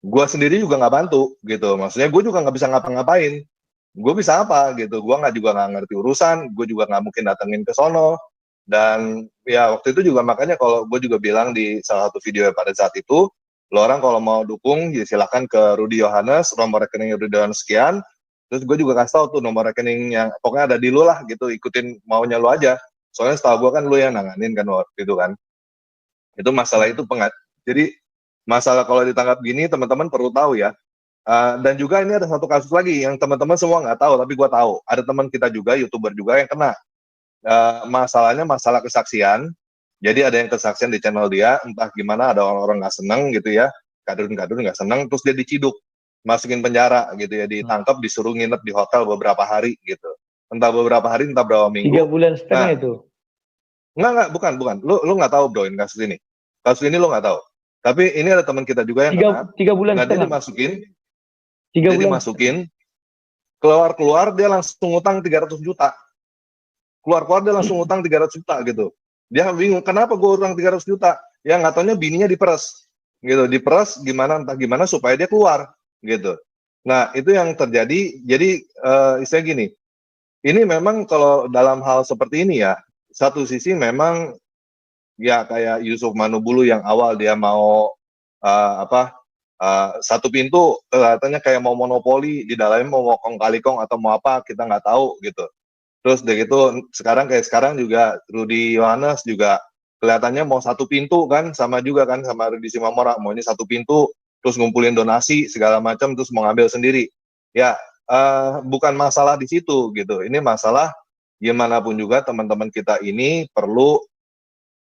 Gue sendiri juga nggak bantu gitu, maksudnya gue juga nggak bisa ngapa-ngapain. Gue bisa apa gitu, gue nggak ngerti urusan, gue juga nggak mungkin datengin ke sono. Dan ya waktu itu juga makanya kalau gue juga bilang di salah satu video pada saat itu, lo orang kalau mau dukung ya silakan ke Rudy Yohanes, nomor rekening Rudy Yohanes sekian. Terus gue juga kasih tau tuh nomor rekening yang pokoknya ada di lu lah gitu, ikutin maunya lu aja. Soalnya setahu gue kan lu yang nanganin kan waktu itu kan. Itu masalah itu jadi masalah kalau ditangkap gini teman-teman perlu tahu ya. Dan juga ini ada satu kasus lagi yang teman-teman semua nggak tahu, tapi gue tahu. Ada teman kita juga, YouTuber juga yang kena. Masalahnya masalah kesaksian. Jadi ada yang kesaksian di channel dia, entah gimana ada orang-orang nggak seneng gitu ya, kadun-kadun nggak seneng, terus dia diciduk, masukin penjara gitu ya, ditangkap, disuruh nginep di hotel beberapa hari gitu. Entah beberapa hari, entah berapa minggu. 3 bulan setengah itu. Enggak, bukan. Lu nggak tahu bro, ini kasus ini. Kasus ini lu nggak tahu. Tapi ini ada teman kita juga yang kena. 3 bulan Nah, dia setengah. dimasukin, keluar dia langsung ngutang 300 juta. Keluar dia langsung ngutang 300 juta gitu. Dia bingung, kenapa gue utang 300 juta? Ya nggak taunya bininya diperes. Gitu, diperes entah gimana supaya dia keluar gitu. Nah, itu yang terjadi. Jadi istilah gini. Ini memang kalau dalam hal seperti ini ya, satu sisi memang ya kayak Yusuf Manubulu yang awal dia mau satu pintu katanya kayak mau monopoli, di dalamnya mau kong kali kong atau mau apa kita nggak tahu gitu. Terus dari itu sekarang juga Rudy Yohanes juga kelihatannya mau satu pintu kan, sama juga kan sama Rudy Simamora, maunya satu pintu terus ngumpulin donasi segala macam terus mau ngambil sendiri. Ya bukan masalah di situ gitu. Ini masalah gimana pun juga teman-teman kita ini perlu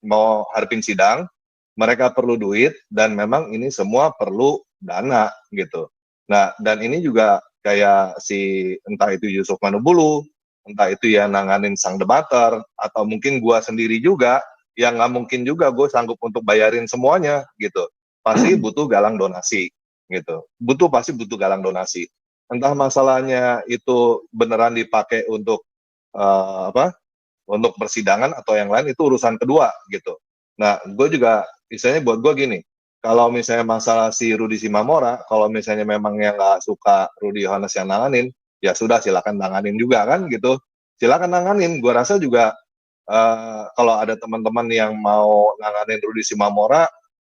mau hadapin sidang, mereka perlu duit dan memang ini semua perlu dana gitu. Nah, dan ini juga kayak si entah itu Yusuf Manubulu, entah itu ya nanganin sang debater, atau mungkin gua sendiri juga yang nggak mungkin juga gue sanggup untuk bayarin semuanya gitu. Pasti butuh galang donasi gitu. Pasti butuh galang donasi. Entah masalahnya itu beneran dipakai untuk untuk persidangan atau yang lain itu urusan kedua gitu. Nah, gue juga misalnya buat gue gini, kalau misalnya masalah si Rudy Simamora, kalau misalnya memang yang nggak suka Rudy Yohanes yang nanganin, ya sudah silakan nanganin juga kan gitu. Silakan nanganin. Gue rasa juga kalau ada teman-teman yang mau nanganin Rudy Simamora,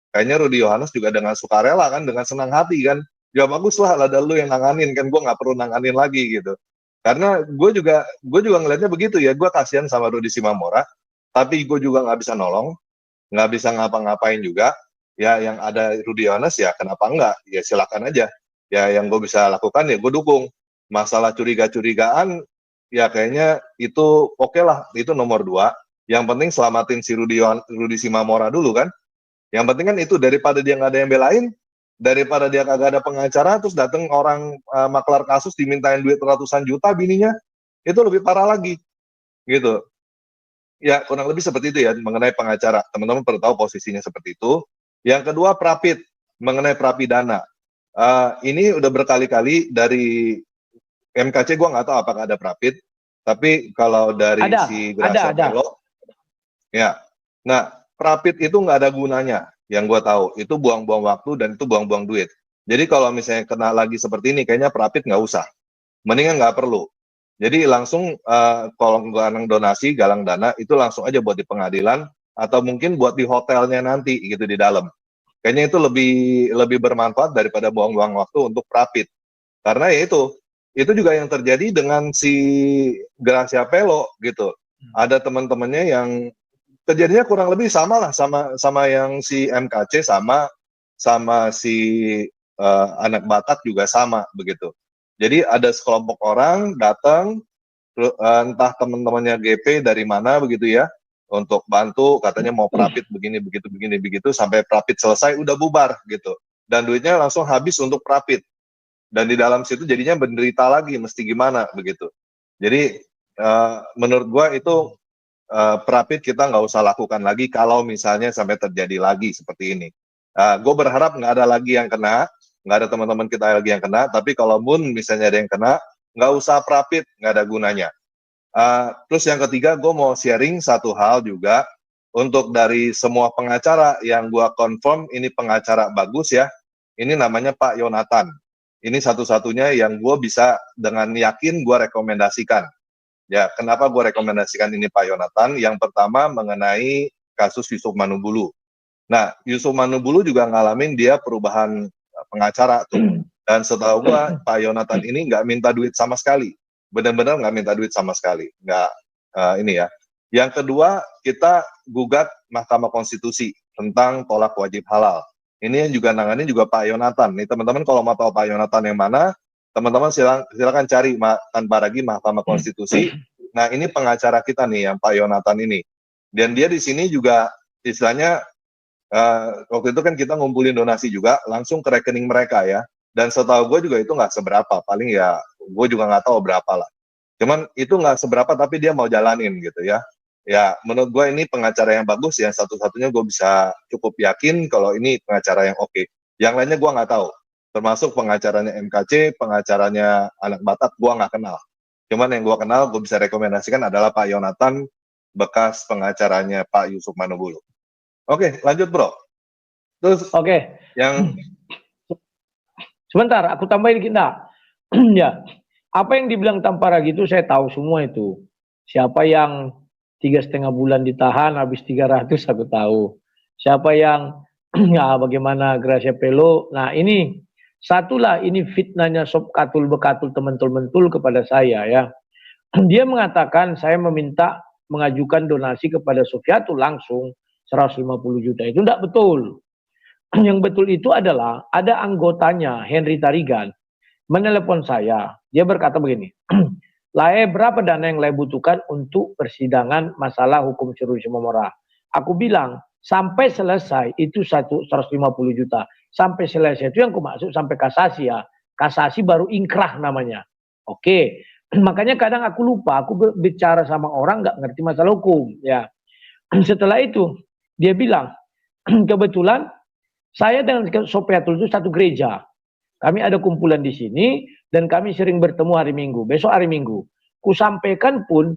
kayaknya Rudy Yohanes juga dengan sukarela kan, dengan senang hati kan. Ya bagus lah, ada lu yang nanganin kan, gue nggak perlu nanganin lagi gitu. Karena gue juga ngelihatnya begitu ya, gue kasihan sama Rudy Simamora, tapi gue juga nggak bisa nolong, nggak bisa ngapa-ngapain juga. Ya yang ada Rudy Yohanes ya kenapa enggak? Ya silakan aja. Ya yang gue bisa lakukan ya gue dukung. Masalah curiga-curigaan ya kayaknya itu oke lah, itu nomor 2. Yang penting selamatin si Rudy Simamora dulu kan. Yang penting kan itu, daripada dia nggak ada yang belain, daripada dia kagak ada pengacara terus dateng orang maklar kasus dimintain duit ratusan juta bininya, itu lebih parah lagi gitu. Ya kurang lebih seperti itu ya mengenai pengacara, teman-teman perlu tahu posisinya seperti itu. Yang kedua Prapit, mengenai Prapidana, ini udah berkali-kali dari MKC, gue nggak tahu apakah ada Prapit, tapi kalau dari si Gracia Pelo ya, nah Prapit itu nggak ada gunanya. Yang gue tahu itu buang-buang waktu dan itu buang-buang duit. Jadi kalau misalnya kena lagi seperti ini, kayaknya Prapit nggak usah, mendingan nggak perlu. Jadi langsung kalau galang donasi, galang dana itu langsung aja buat di pengadilan atau mungkin buat di hotelnya nanti gitu di dalam. Kayaknya itu lebih bermanfaat daripada buang-buang waktu untuk Prapit. Karena ya itu juga yang terjadi dengan si Gracia Pelo gitu. Ada teman-temannya yang kejadiannya kurang lebih sama lah sama yang si MKC sama si anak Batak juga sama begitu. Jadi ada sekelompok orang datang, entah teman-temannya GP dari mana begitu ya, untuk bantu, katanya mau Prapit begini begitu sampai Prapit selesai udah bubar gitu. Dan duitnya langsung habis untuk Prapit. Dan di dalam situ jadinya menderita lagi, mesti gimana begitu. Jadi menurut gua itu Prapit kita nggak usah lakukan lagi kalau misalnya sampai terjadi lagi seperti ini. Gue berharap nggak ada lagi yang kena, nggak ada teman-teman kita lagi yang kena, tapi kalau misalnya ada yang kena, nggak usah Prapit, nggak ada gunanya. Terus yang ketiga, gue mau sharing satu hal juga, untuk dari semua pengacara yang gua confirm ini pengacara bagus ya, ini namanya Pak Yonatan. Ini satu-satunya yang gue bisa dengan yakin gue rekomendasikan. Ya, kenapa gue rekomendasikan ini Pak Yonatan? Yang pertama mengenai kasus Yusuf Manubulu. Nah, Yusuf Manubulu juga ngalamin dia perubahan pengacara tuh. Dan setahu gue Pak Yonatan ini nggak minta duit sama sekali. Benar-benar nggak minta duit sama sekali. Nggak, ini ya. Yang kedua, kita gugat Mahkamah Konstitusi tentang tolak wajib halal. Ini yang juga nanganin juga Pak Yonatan. Nih teman-teman kalau mau tahu Pak Yonatan yang mana, teman-teman silakan cari tanpa lagi Mahkamah Konstitusi. Nah ini pengacara kita nih yang Pak Yonatan ini. Dan dia di sini juga istilahnya waktu itu kan kita ngumpulin donasi juga langsung ke rekening mereka ya. Dan setahu gue juga itu nggak seberapa. Paling ya gue juga nggak tahu berapa lah. Cuman itu nggak seberapa tapi dia mau jalanin gitu ya. Ya, menurut gue ini pengacara yang bagus, yang satu-satunya gue bisa cukup yakin kalau ini pengacara yang oke. Yang lainnya gue nggak tahu, termasuk pengacaranya MKC, pengacaranya anak Batak, gue nggak kenal. Cuman yang gue kenal, gue bisa rekomendasikan adalah Pak Yonatan, bekas pengacaranya Pak Yusuf Manubulu. Oke, lanjut bro. Terus, yang... Sebentar, aku tambahin kita. Ya, apa yang dibilang Tamparagi itu saya tahu semua itu. Siapa yang 3,5 bulan ditahan, habis 300 aku tahu. Siapa yang ya bagaimana Gracia Pelo. Nah ini satulah ini fitnahnya Sob Katul Bekatul teman-teman kepada saya ya. Dia mengatakan saya meminta mengajukan donasi kepada Sofiatul langsung 150 juta. Itu tidak betul. Yang betul itu adalah ada anggotanya Henry Tarigan menelepon saya. Dia berkata begini. Lae berapa dana yang Lae butuhkan untuk persidangan masalah hukum Ciri Simomora? Aku bilang sampai selesai itu 150 juta. Sampai selesai itu yang aku maksud sampai kasasi ya. Kasasi baru ingkrah namanya. Oke. Makanya kadang aku lupa. Aku bicara sama orang nggak ngerti masalah hukum ya. Setelah itu dia bilang kebetulan saya dengan Sofiatul itu satu gereja. Kami ada kumpulan di sini dan kami sering bertemu hari Minggu. Besok hari Minggu. Kusampaikan pun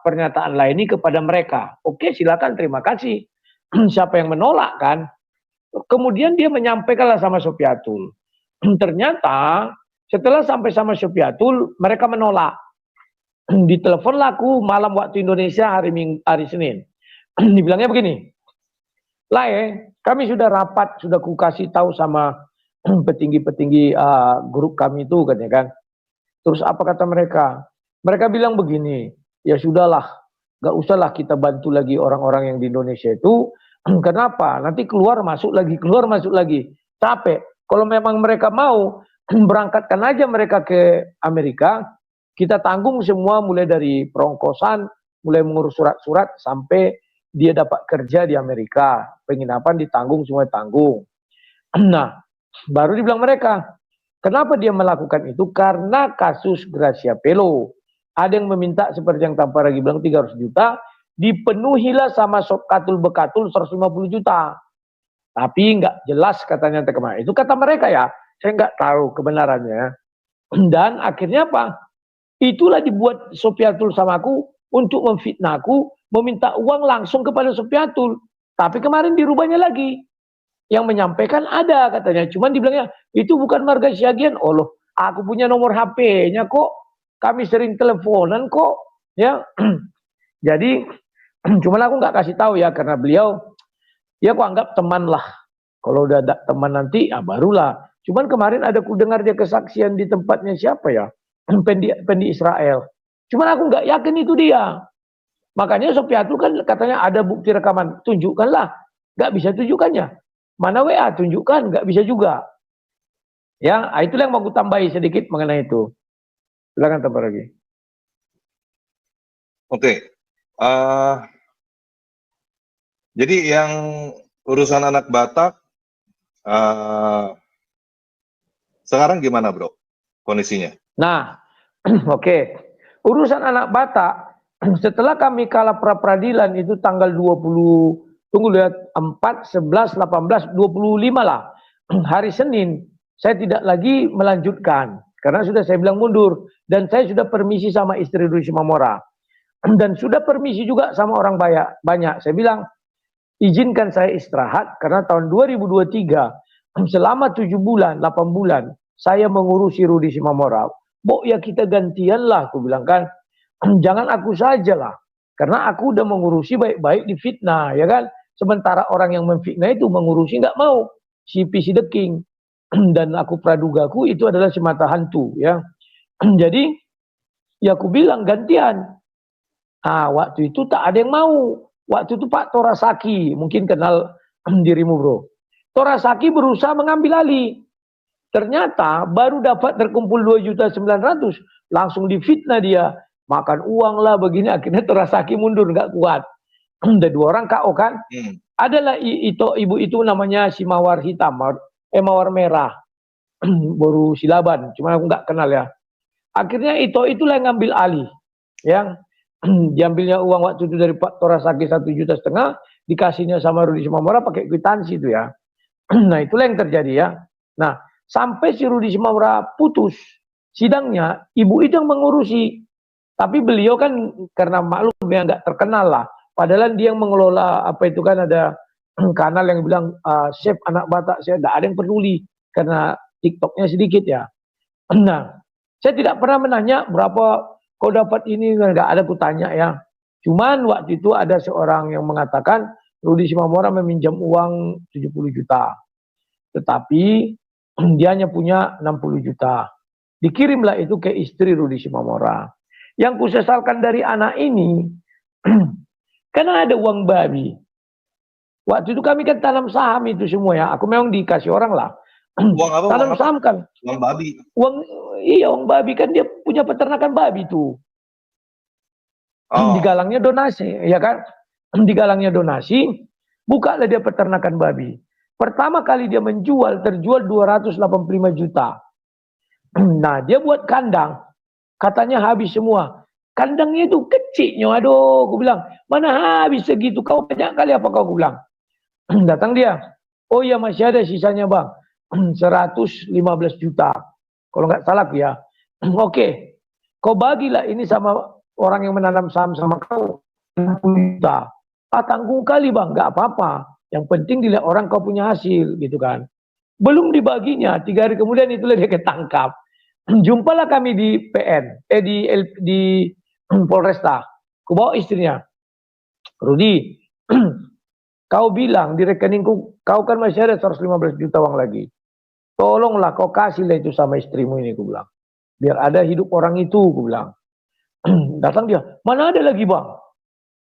pernyataan lain ini kepada mereka. Oke, silakan, terima kasih. Siapa yang menolak kan? Kemudian dia menyampaikanlah sama Sofiatul. Ternyata setelah sampai sama Sofiatul, mereka menolak. Ditelepon laku malam waktu Indonesia hari Senin. Dibilangnya begini. Lae, kami sudah rapat, sudah kukasih tahu sama petinggi-petinggi grup kami itu katanya kan. Terus apa kata mereka? Mereka bilang begini, ya sudahlah, gak usahlah kita bantu lagi orang-orang yang di Indonesia itu. Kenapa? Nanti keluar masuk lagi. Capek. Kalau memang mereka mau, berangkatkan aja mereka ke Amerika. Kita tanggung semua mulai dari perongkosan, mulai mengurus surat-surat sampai dia dapat kerja di Amerika. Penginapan ditanggung, semua tanggung. Nah, baru dibilang mereka, kenapa dia melakukan itu? Karena kasus Gracia Pelo. Ada yang meminta seperti yang Tamparagi bilang 300 juta, dipenuhilah sama Sob Katul Bekatul 150 juta. Tapi nggak jelas katanya kemarin. Itu kata mereka ya, saya nggak tahu kebenarannya. Dan akhirnya apa? Itulah dibuat Sofiatul sama aku untuk memfitnah aku, meminta uang langsung kepada Sofiatul. Tapi kemarin dirubahnya lagi. Yang menyampaikan ada katanya, cuman dibilangnya itu bukan marga Syagian. Oh loh, aku punya nomor HP-nya kok, kami sering teleponan kok, ya. Jadi, cuman aku nggak kasih tahu ya karena beliau, ya aku anggap teman lah. Kalau udah ada teman nanti, ya barulah. Cuman kemarin ada ku dengar dia kesaksian di tempatnya siapa ya, pendi Israel. Cuman aku nggak yakin itu dia. Makanya Sofiatul kan katanya ada bukti rekaman, tunjukkanlah, nggak bisa tunjukkannya. Mana WA tunjukkan, nggak bisa juga. Ya, itulah yang mau aku tambahi sedikit mengenai itu. Silakan tambah lagi. Oke. Jadi yang urusan anak Batak, sekarang gimana bro kondisinya? Nah, Oke. Urusan anak Batak, setelah kami kalah pra-peradilan itu tanggal 20, tunggu lihat, 4, 11, 18, 25 lah. Hari Senin, saya tidak lagi melanjutkan. Karena sudah saya bilang mundur. Dan saya sudah permisi sama istri Rui Simomora. Dan sudah permisi juga sama orang banyak. Saya bilang, izinkan saya istirahat karena tahun 2023 selama 7 bulan, 8 bulan saya mengurusi Rudi Simamora. Ya kita gantian lah, aku bilang kan. Jangan aku saja lah. Karena aku udah mengurusi baik-baik di fitnah, ya kan. Sementara orang yang memfitnah itu mengurusi nggak mau. Si the King. Dan aku pradugaku itu adalah si mata hantu, ya. Jadi, ya aku bilang gantian. Waktu itu tak ada yang mau. Waktu itu Pak Torasaki, mungkin kenal dirimu bro. Torasaki berusaha mengambil alih. Ternyata baru dapat terkumpul 2.900.000, langsung difitnah dia. Makan uang lah begini, akhirnya Torasaki mundur, nggak kuat. Ada 2 orang KO kan. Adalah ibu itu namanya si Mawar Hitam, Mawar Merah. Baru Silaban, cuma aku nggak kenal ya. Akhirnya itulah yang ngambil alih. Yang diambilnya uang waktu itu dari Pak Torasaki 1,5 juta, dikasihnya sama Rudi Simamora pakai kwitansi itu ya. Nah itulah yang terjadi ya. Nah sampai si Rudi Simamora putus sidangnya, ibu itu yang mengurusi. Tapi beliau kan karena maklum ya nggak terkenal lah. Padahal dia yang mengelola apa itu kan ada kanal yang bilang chef anak Batak, saya nggak ada yang peduli karena TikToknya sedikit ya. Nah saya tidak pernah menanya berapa kau dapat ini, nggak ada kutanya ya. Cuman waktu itu ada seorang yang mengatakan Rudi Simamora meminjam uang 70 juta. Tetapi dia hanya punya 60 juta. Dikirimlah itu ke istri Rudi Simamora. Yang kusesalkan dari anak ini, karena ada uang babi. Waktu itu kami kan tanam saham itu semua ya. Aku memang dikasih orang lah. Uang apa? Tanam saham kan. Uang babi. Uang babi kan dia punya peternakan babi tuh. Digalangnya donasi, ya kan? Digalangnya donasi, bukalah dia peternakan babi. Pertama kali dia terjual 285 juta. Nah, dia buat kandang, katanya habis semua. Kandangnya itu kecilnya, aduh, aku bilang, mana habis segitu, kau banyak kali apa kau bilang. Datang dia, oh ya masih ada sisanya bang, 115 juta. Kalau nggak salah ya. Oke, kau bagilah ini sama orang yang menanam saham sama kau 60 juta. Tanggung kali bang, nggak apa-apa. Yang penting dilihat orang kau punya hasil gitu kan. Belum dibaginya, 3 hari kemudian itulah dia ketangkap. Jumpalah kami di PN, di Polresta. Ku bawa istrinya. Rudi, kau bilang di rekeningku, kau kan masih ada 115 juta uang lagi. Tolonglah kau kasihlah itu sama istrimu ini, ku bilang. Biar ada hidup orang itu, ku bilang. Datang dia, mana ada lagi bang?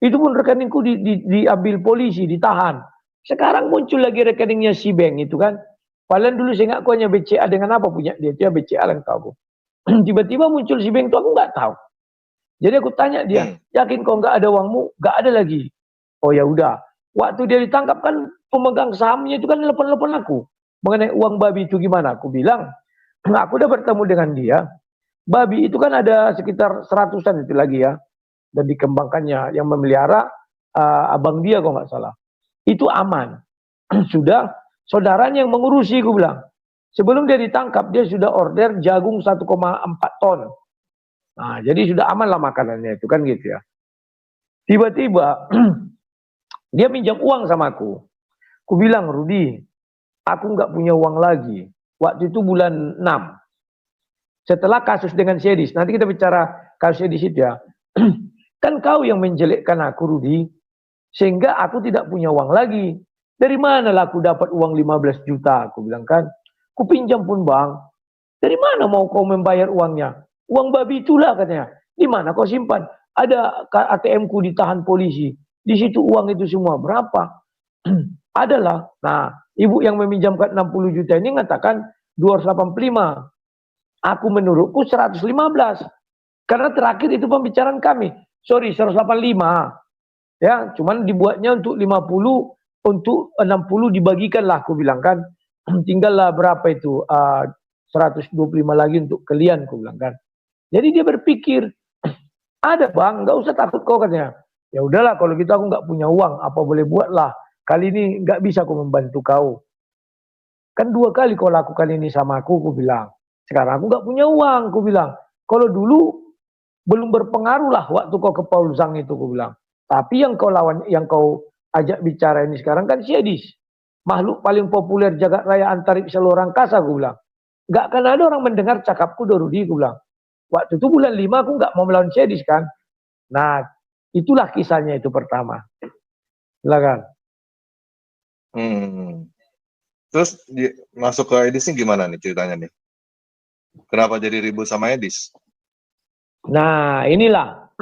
Itu pun rekeningku diambil polisi, ditahan. Sekarang muncul lagi rekeningnya si Beng itu kan. Padahal dulu saya ngaku hanya BCA dengan apa punya dia BCA yang tahu. Tiba-tiba muncul si Beng itu aku nggak tahu. Jadi aku tanya dia, yakin kau nggak ada uangmu? Nggak ada lagi. Oh ya udah. Waktu dia ditangkap kan pemegang sahamnya itu kan telepon aku mengenai uang babi itu gimana? Aku bilang, aku udah bertemu dengan dia. Babi itu kan ada sekitar 100-an itu lagi ya. Dan dikembangkannya yang memelihara abang dia kalau nggak salah. Itu aman. Sudah saudaranya yang mengurusi, aku bilang. Sebelum dia ditangkap, dia sudah order jagung 1,4 ton. Nah, jadi sudah aman lah makanannya itu kan gitu ya. Tiba-tiba dia minjam uang sama aku. Aku bilang, Rudi, aku nggak punya uang lagi. Waktu itu bulan 6. Setelah kasus dengan Sedis, nanti kita bicara kasus Sedis itu ya. Kan kau yang menjelekkan aku, Rudi, sehingga aku tidak punya uang lagi. Dari mana lah aku dapat uang 15 juta? Aku bilang kan, aku pinjam pun bang. Dari mana mau kau membayar uangnya? Uang babi itulah katanya. Di mana kau simpan? Ada ATM-ku ditahan polisi. Di situ uang itu semua berapa? Adalah. Nah, ibu yang meminjamkan 60 juta ini mengatakan 285. Aku menurutku 115. Karena terakhir itu pembicaraan kami. Sorry, 185. Ya, cuman dibuatnya untuk 50, untuk 60 dibagikan lah, aku bilang kan. Tinggallah berapa itu? 125 lagi untuk kalian, aku bilang kan. Jadi dia berpikir, ada bang, nggak usah takut kau katanya. Ya udahlah, kalau gitu aku nggak punya uang, apa boleh buatlah. Kali ini nggak bisa aku membantu kau. Kan 2 kali kau lakukan ini sama aku bilang. Sekarang aku nggak punya uang, aku bilang. Kalau dulu belum berpengaruh lah waktu kau ke Paul Zhang itu, aku bilang. Tapi yang kau lawan, yang kau ajak bicara ini sekarang kan si Edis. Makhluk paling populer jagat raya antariksa luar angkasa, aku bilang. Gak akan ada orang mendengar cakapku Rudi, aku bilang. Waktu itu bulan 5 aku gak mau melawan si Edis kan. Nah, itulah kisahnya itu pertama. Silakan. Terus masuk ke Edis ini gimana nih ceritanya nih? Kenapa jadi ribut sama Edis? Nah, inilah.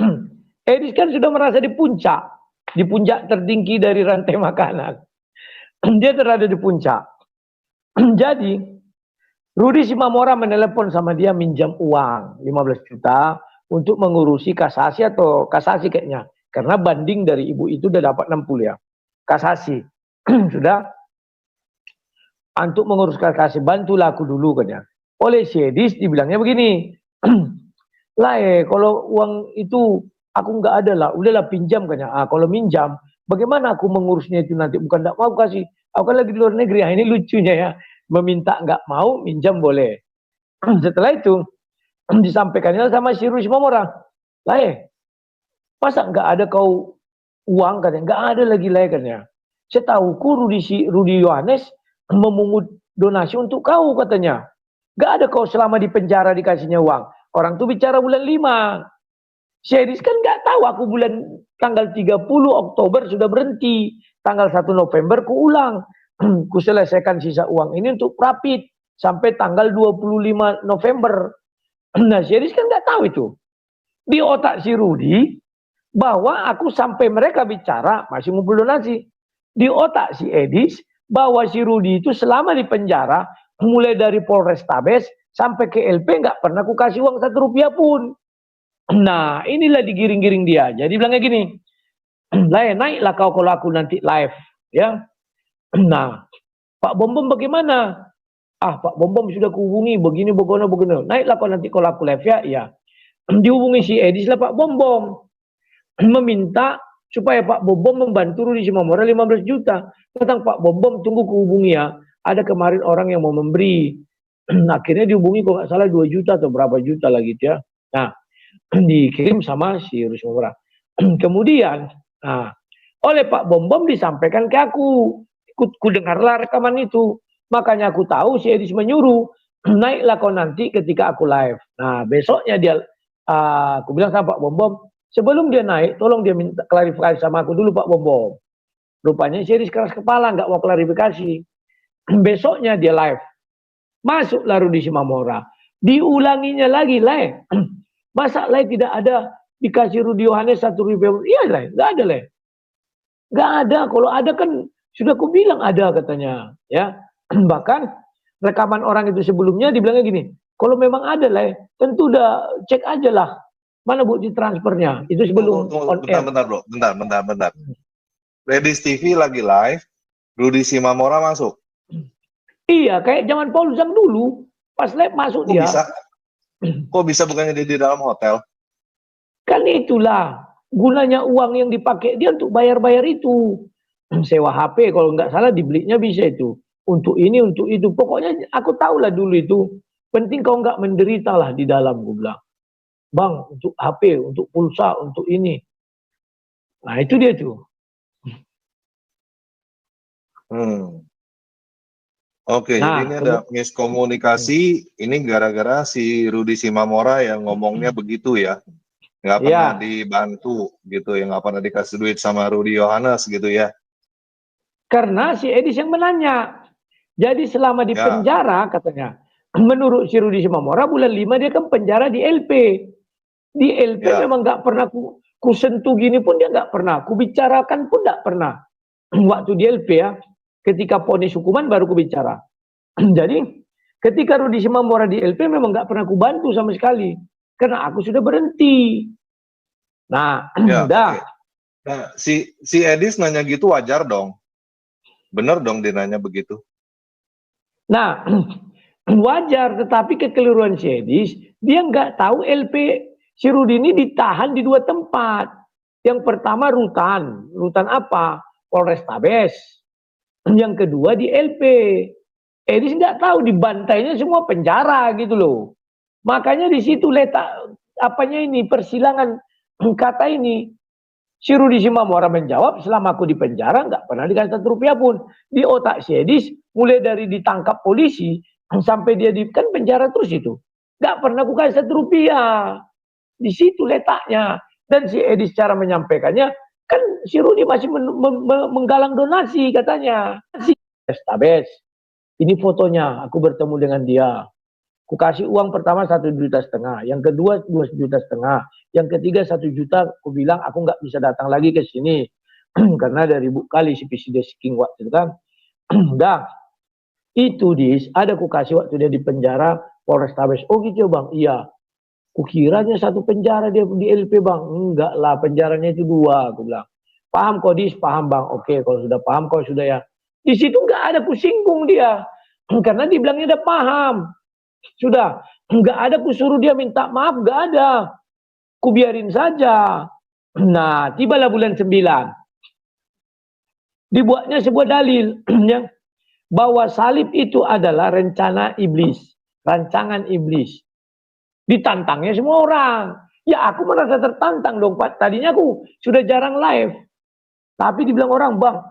Edis kan sudah merasa di puncak tertinggi dari rantai makanan. Dia terada di puncak. Jadi, Rudi Simamora menelepon sama dia minjam uang 15 juta untuk mengurusi kasasi atau kasasi kayaknya. Karena banding dari ibu itu udah dapat 60 ya. Kasasi. Sudah. Untuk mengurus kasasi, bantulah aku dulu katanya. Oleh si Edis dibilangnya begini. Lah kalau uang itu aku nggak ada lah, udahlah pinjam katanya. Kalau minjam, bagaimana aku mengurusnya itu nanti? Bukan nggak mau kasih, aku kan lagi di luar negeri. Ini lucunya ya, meminta nggak mau, minjam boleh. Setelah itu disampaikannya sama si Rudi Simamora. Lah masa nggak ada kau uang katanya? Nggak ada lagi lah katanya. Setahuku Rudi Yohanes memungut donasi untuk kau katanya. Nggak ada kau selama di penjara dikasihnya uang. Orang tuh bicara bulan 5. Si Edis kan nggak tahu aku bulan tanggal 30 Oktober sudah berhenti. Tanggal 1 November ku ulang. Ku selesaikan sisa uang ini untuk rapid sampai tanggal 25 November. Nah, si Edis kan nggak tahu itu. Di otak si Rudi bahwa aku sampai mereka bicara masih ngumpul donasi. Di otak si Edis bahwa si Rudi itu selama di penjara mulai dari Polrestabes sampai ke LP nggak pernah aku kasih uang 1 rupiah pun. Nah, inilah digiring-giring dia. Jadi bilangnya gini, naiklah kau kalau aku nanti live, ya. Nah, Pak Bom bagaimana? Pak Bom sudah kuhubungi begini. Naiklah kau nanti kalau aku live ya, ya. Dihubungi si Edis lah Pak Bom meminta supaya Pak Bom membantu Rudi Simamora 15 juta. Tentang Pak Bom tunggu kuhubungi ya. Ada kemarin orang yang mau memberi. Akhirnya dihubungi kalau nggak salah 2 juta atau berapa juta lah gitu ya. Nah, dikirim sama si Rudi Simamora. Kemudian, oleh Pak Bom disampaikan ke aku. Ku dengarlah rekaman itu. Makanya aku tahu si Edis menyuruh, naiklah kau nanti ketika aku live. Nah, besoknya dia, aku bilang sama Pak Bom, sebelum dia naik, tolong dia minta klarifikasi sama aku dulu Pak Bom. Rupanya si Edis keras kepala, nggak mau klarifikasi. Besoknya dia live. Masuklah Rudi Simamora. Diulanginya lagi live. Masa live tidak ada dikasih Rudi Yohanes 1 rupiah? Iya live, nggak ada live. Nggak ada. Kalau ada kan sudah aku bilang ada katanya. Ya. Bahkan rekaman orang itu sebelumnya dibilangnya gini. Kalau memang ada live, tentu udah cek aja lah. Mana bukti transfernya? Itu sebelum on air. Bentar bro, bentar. Redis TV lagi live, Rudi Simamora masuk. Iya, kayak zaman Paul Zhang dulu. Pas live masuk dia. Kok bisa bukannya dia di dalam hotel? Kan itulah gunanya uang yang dipakai dia untuk bayar-bayar itu. Sewa HP kalau nggak salah dibelinya bisa itu. Untuk ini, untuk itu. Pokoknya aku tahu lah dulu itu. Penting kau nggak menderita lah di dalam, gue bilang. Bang, untuk HP, untuk pulsa, untuk ini. Nah itu dia tuh. Oke, jadi ini ada miskomunikasi. Ini gara-gara si Rudi Simamora yang ngomongnya begitu ya. Nggak pernah dibantu gitu ya. Nggak pernah dikasih duit sama Rudi Yohanes gitu ya. Karena si Edis yang menanya. Jadi selama di penjara katanya. Menurut si Rudi Simamora bulan 5 dia kan penjara di LP. Di LP memang nggak pernah ku sentuh gini pun dia nggak pernah. Ku bicarakan pun nggak pernah. Waktu di LP ya. Ketika vonis hukuman baru ku bicara. Jadi ketika Rudi Simamora di LP memang nggak pernah ku bantu sama sekali. Karena aku sudah berhenti. Nah, udah. Nah, si Edis nanya gitu wajar dong. Bener dong dia nanya begitu. Nah, wajar, tetapi kekeliruan si Edis, dia nggak tahu LP si Rudi ini ditahan di 2 tempat. Yang pertama rutan apa? Polrestabes. Yang kedua di LP. Edis nggak tahu dibantainya semua penjara gitu loh. Makanya di situ letak apanya ini persilangan kata ini. Si Rudi Simamora menjawab, selama aku di penjara nggak pernah dikasih Rp1 pun. Di otak si Edis, mulai dari ditangkap polisi sampai dia di kan penjara terus itu, nggak pernah aku kasih Rp1. Di situ letaknya. Dan si Edis cara menyampaikannya, kan si Rudi masih menggalang donasi katanya. Si Estabes, ini fotonya, aku bertemu dengan dia. Aku kasih uang pertama 1,5 juta, yang kedua 2,5 juta, yang ketiga 1 juta. Aku bilang aku nggak bisa datang lagi ke sini karena ada ribu kali si PCD King waktu itu kan. Dah, itu dis, ada aku kasih waktu dia di penjara Polrestabes. Oh gitu bang, iya. Kukiranya satu penjara dia di LP bang, enggak lah penjaranya itu 2. Aku bilang, paham kok dis, paham bang. Oke, kalau sudah paham, kalau sudah ya. Di situ nggak ada kusinggung dia, karena dibilangnya udah paham. Sudah, nggak ada kusuruh dia minta maaf, nggak ada. Kubiarin saja. Nah, tibalah bulan 9. Dibuatnya sebuah dalil ya, bahwa salib itu adalah rencana iblis, rancangan iblis. Ditantangnya semua orang. Ya aku merasa tertantang dong Pak. Tadinya aku sudah jarang live. Tapi dibilang orang, bang,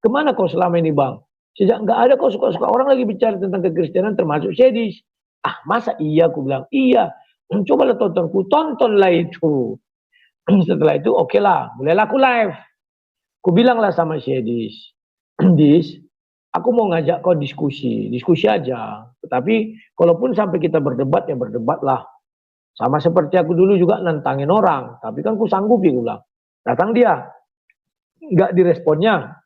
kemana kau selama ini bang? Sejak nggak ada kau suka-suka orang lagi bicara tentang kekristenan termasuk Sedis. Ah masa iya, aku bilang iya. Cobalah tontonku, tontonlah itu. Setelah itu oke lah, mulailah aku live. Aku bilang lah sama Sedis, Dis, aku mau ngajak kau diskusi aja. Tetapi kalaupun sampai kita berdebat ya berdebatlah. Sama seperti aku dulu juga nantangin orang, tapi kan aku sanggup ya, bilang. Datang dia, nggak diresponnya.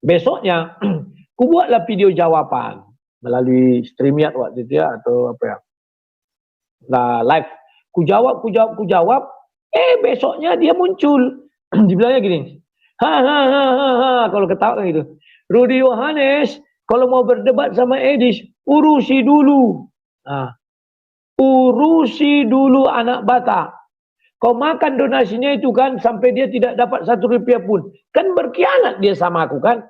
Besoknya, aku buatlah video jawaban melalui StreamYard waktu itu ya, atau apa ya, nah, live. Ku jawab. Besoknya dia muncul. Dibilangnya gini, kalau ketawa kan gitu. Rudi Yohanes, kalau mau berdebat sama Edis, urusi dulu. Nah, urusi dulu anak Batak. Kau makan donasinya itu kan sampai dia tidak dapat Rp1 pun. Kan berkhianat dia sama aku kan.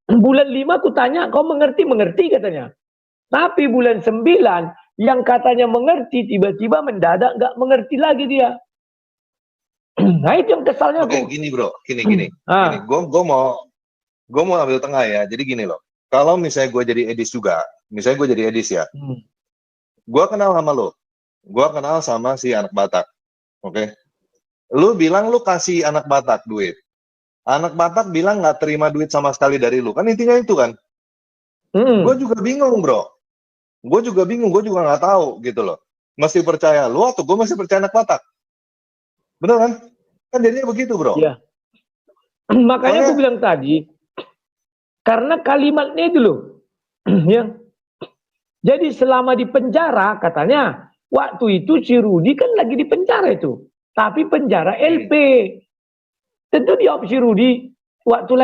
Bulan 5 aku tanya, kau mengerti katanya. Tapi bulan 9 yang katanya mengerti tiba-tiba mendadak nggak mengerti lagi dia. Nah itu yang kesalnya aku. Oke, gini bro, gini. Gue mau ambil tengah ya. Jadi gini loh. Kalau misalnya gue jadi Edis juga, misalnya gue jadi Edis ya, gue kenal sama lo, gue kenal sama si anak Batak. Oke, lu bilang lu kasih anak Batak duit, anak Batak bilang nggak terima duit sama sekali dari lu, kan intinya itu kan. Gue juga bingung bro, gue juga nggak tahu gitu loh. Mesti percaya lu atau gue masih percaya anak Batak? Bener kan? Kan jadinya begitu bro. Iya. Makanya aku bilang tadi, karena kalimatnya itu loh, ya. Jadi selama di penjara katanya. Waktu itu si Rudi kan lagi di penjara itu. Tapi penjara LP. Tentu jawab si Rudi. Waktu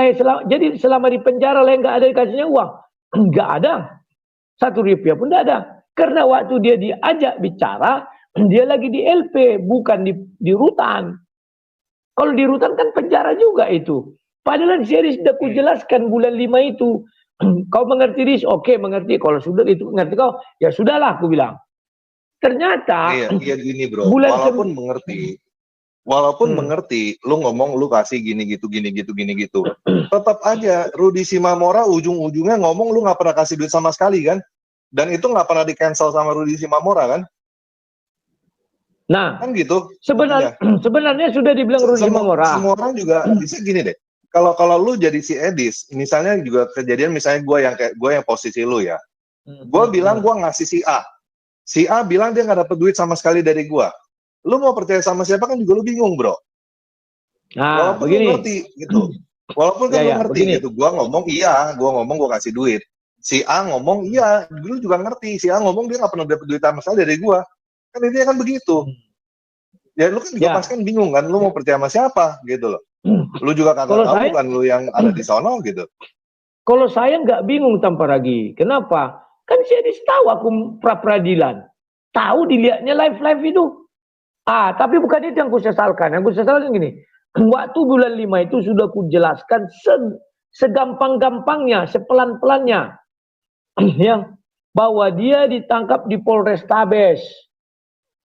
jadi selama di penjara lah nggak ada dikasihnya uang. Nggak ada. Rp1 pun nggak ada. Karena waktu dia diajak bicara, dia lagi di LP. Bukan di rutan. Kalau di rutan kan penjara juga itu. Padahal seri sudah ku jelaskan bulan 5 itu. Kau mengerti Riz? Oke mengerti. Kalau sudah itu mengerti kau, ya sudahlah aku bilang. Ternyata iya gini bro, walaupun mengerti, lu ngomong lu kasih gini gitu, tetap aja Rudi Simamora ujung-ujungnya ngomong lu nggak pernah kasih duit sama sekali kan, dan itu nggak pernah di cancel sama Rudi Simamora kan? Nah, kan gitu. Sebenarnya sudah dibilang Rudi Simamora. Semua orang juga bisa gini deh. Kalau lu jadi si Edis, misalnya juga kejadian misalnya gue yang posisi lu ya, gue bilang gue ngasih si A bilang dia nggak dapet duit sama sekali dari gue. Lu mau percaya sama siapa kan juga lu bingung bro. Nah, walaupun lu ngerti gitu, walaupun kan lu ngerti gitu, gue ngomong gue kasih duit. Si A ngomong iya, dulu juga ngerti. Si A ngomong dia nggak pernah dapet duit sama sekali dari gue. Kan intinya kan begitu. Ya lu kan juga pasti kan bingung kan, lu mau percaya sama siapa gitu loh. Lu juga kagak tahu kan lu yang ada di sono gitu. Kalau saya nggak bingung tanpa lagi. Kenapa? Kan saya tahu aku pra-peradilan. Tahu dilihatnya live itu. Tapi bukan itu yang aku sesalkan. Yang aku sesalkan gini. Waktu bulan 5 itu sudah aku jelaskan segampang-gampangnya, sepelan-pelannya. Yang bahwa dia ditangkap di Polrestabes.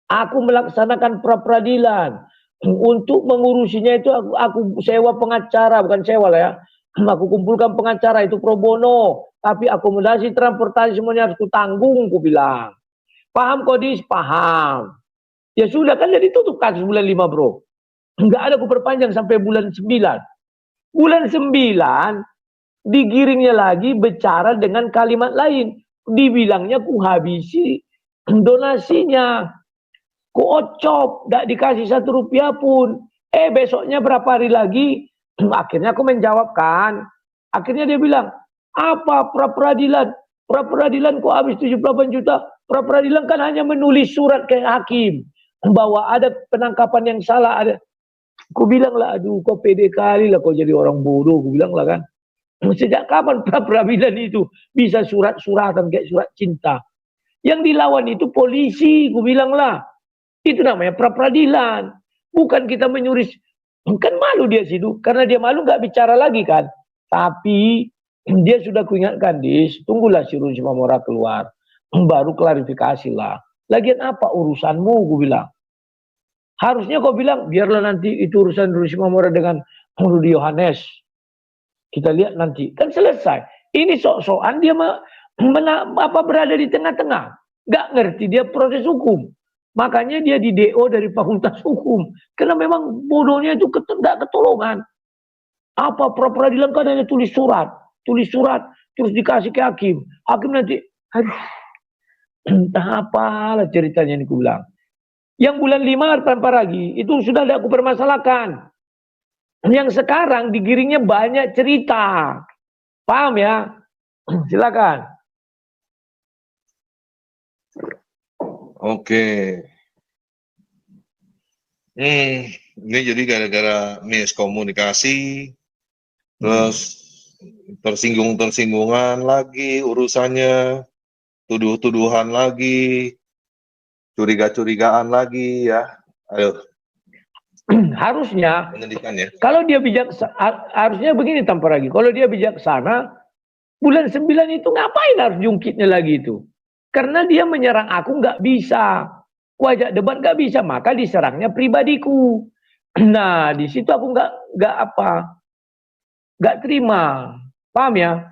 Aku melaksanakan pra-peradilan. Untuk mengurusinya itu aku sewa pengacara, bukan sewa lah ya. Aku kumpulkan pengacara itu pro bono. Tapi akomodasi, transportasi semuanya harus kutanggung, ku bilang. Paham Kodis? Paham. Ya sudah kan jadi tutup kasus bulan 5 bro. Enggak ada ku perpanjang sampai bulan 9. Bulan 9 digiringnya lagi bicara dengan kalimat lain. Dibilangnya ku habisi donasinya. Ku ocop, tidak dikasih 1 rupiah pun. Besoknya berapa hari lagi, akhirnya aku menjawabkan. Akhirnya dia bilang, apa pra-peradilan? Pra-peradilan kok habis 78 juta. Pra-peradilan kan hanya menulis surat ke hakim. Bahwa ada penangkapan yang salah. Aku bilang lah, aduh kau pede kali lah kau jadi orang bodoh. Aku bilang lah kan. Sejak kapan pra-peradilan itu bisa surat-suratan kayak surat cinta? Yang dilawan itu polisi, aku bilang lah. Itu namanya pra-peradilan. Bukan kita menyuris. Kan malu dia situ. Karena dia malu nggak bicara lagi kan. Tapi dia sudah kuingatkan, tunggulah si Rudy Mamora keluar. Baru klarifikasi lah. Lagian apa urusanmu, gue bilang. Harusnya kau bilang, biarlah nanti itu urusan Rudy Mamora dengan Rudy Yohanes. Kita lihat nanti. Kan selesai. Ini sok-sokan dia berada di tengah-tengah. Nggak ngerti dia proses hukum. Makanya dia di DO dari Fakultas Hukum. Karena memang bodohnya itu tidak ketolongan. Apa pra-peradilan kan hanya tulis surat. Tulis surat, terus dikasih ke hakim. Hakim nanti, aduh, entah apalah ceritanya ini aku bilang. Yang bulan 5 tanpa lagi, itu sudah tidak aku permasalahkan. Yang sekarang digiringnya banyak cerita. Paham ya? Silakan. Oke. Ini jadi gara-gara miskomunikasi, terus tersinggungan lagi urusannya, tuduh-tuduhan lagi, curiga-curigaan lagi ya. Ayo. Harusnya, Menyedihkan ya. kalau dia harusnya begini tanpa lagi. Kalau dia bijaksana, bulan 9 itu ngapain harus jungkitnya lagi itu? Karena dia menyerang aku nggak bisa. Wajah debat nggak bisa, maka diserangnya pribadiku. Nah, di situ aku nggak terima. Paham ya?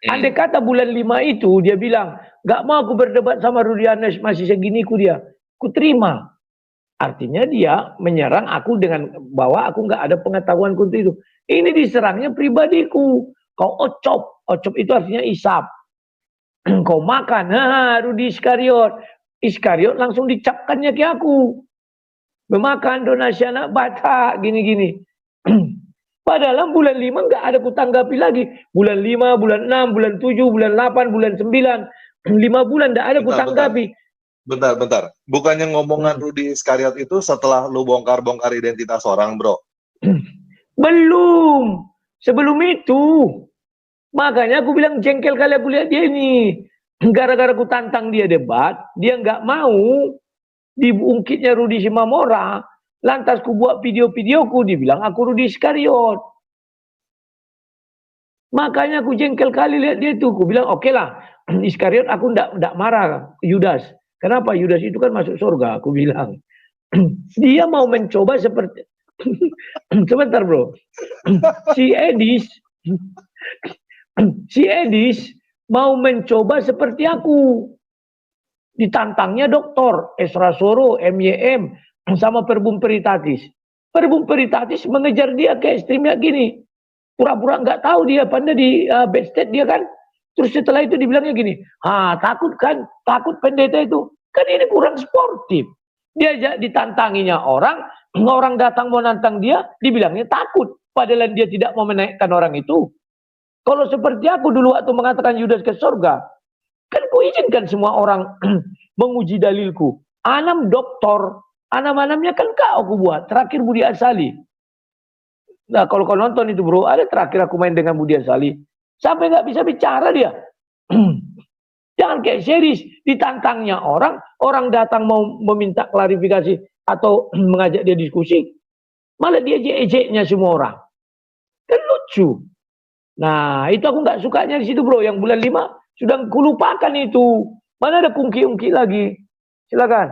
Andai kata bulan 5 itu dia bilang, nggak mau aku berdebat sama Rudy Yohanes, masih segini ku dia. Ku terima. Artinya dia menyerang aku dengan bahwa aku nggak ada pengetahuan untuk itu. Ini diserangnya pribadiku. Kau ocop. Ocop itu artinya isap. Kau makan, Rudy Iskariot. Iskariot langsung dicapkannya ke aku. Memakan donasi anak Batak, gini-gini. Padahal bulan 5 nggak ada kutanggapi lagi. Bulan 5, bulan 6, bulan 7, bulan 8, bulan 9. 5 bulan nggak ada kutanggapi. Bentar. Bukannya ngomongan Rudy Iskariot itu setelah lu bongkar-bongkar identitas orang, bro? Belum. Sebelum itu. Makanya aku bilang jengkel kali aku lihat dia ini. Gara-gara aku tantang dia debat, dia nggak mau diungkitnya Rudy Mamora. Lantas ku buat video-videoku, dibilang aku Rudy Iskariot. Makanya aku jengkel kali lihat dia itu. Aku bilang oke lah, Iskariot aku ndak marah Yudas. Kenapa? Yudas itu kan masuk surga, aku bilang. Dia mau mencoba seperti sebentar bro. Si Edis mau mencoba seperti aku. Ditantangnya doktor Esra Soro, MYM, sama Perbum Peritatis. Perbum Peritatis mengejar dia ke ekstrimnya gini. Pura-pura nggak tahu dia, pandai di backstage dia kan. Terus setelah itu dibilangnya gini, takut kan, takut pendeta itu. Kan ini kurang sportif. Dia ditantanginya orang datang mau nantang dia, dibilangnya takut. Padahal dia tidak mau menaikkan orang itu. Kalau seperti aku dulu waktu mengatakan Yudas ke surga, kan ku izinkan semua orang menguji dalilku. Anam doktor, anam-anamnya kan kau aku buat. Terakhir Budi Asali. Nah kalau kau nonton itu bro, ada terakhir aku main dengan Budi Asali. Sampai nggak bisa bicara dia. Jangan kayak series, ditantangnya orang datang mau meminta klarifikasi atau mengajak dia diskusi. Malah dia ejek-ejeknya semua orang. Kan lucu. Nah itu aku nggak sukanya di situ bro. Yang bulan 5 sudah kulupakan itu. Mana ada kungki-ungki lagi. Silakan.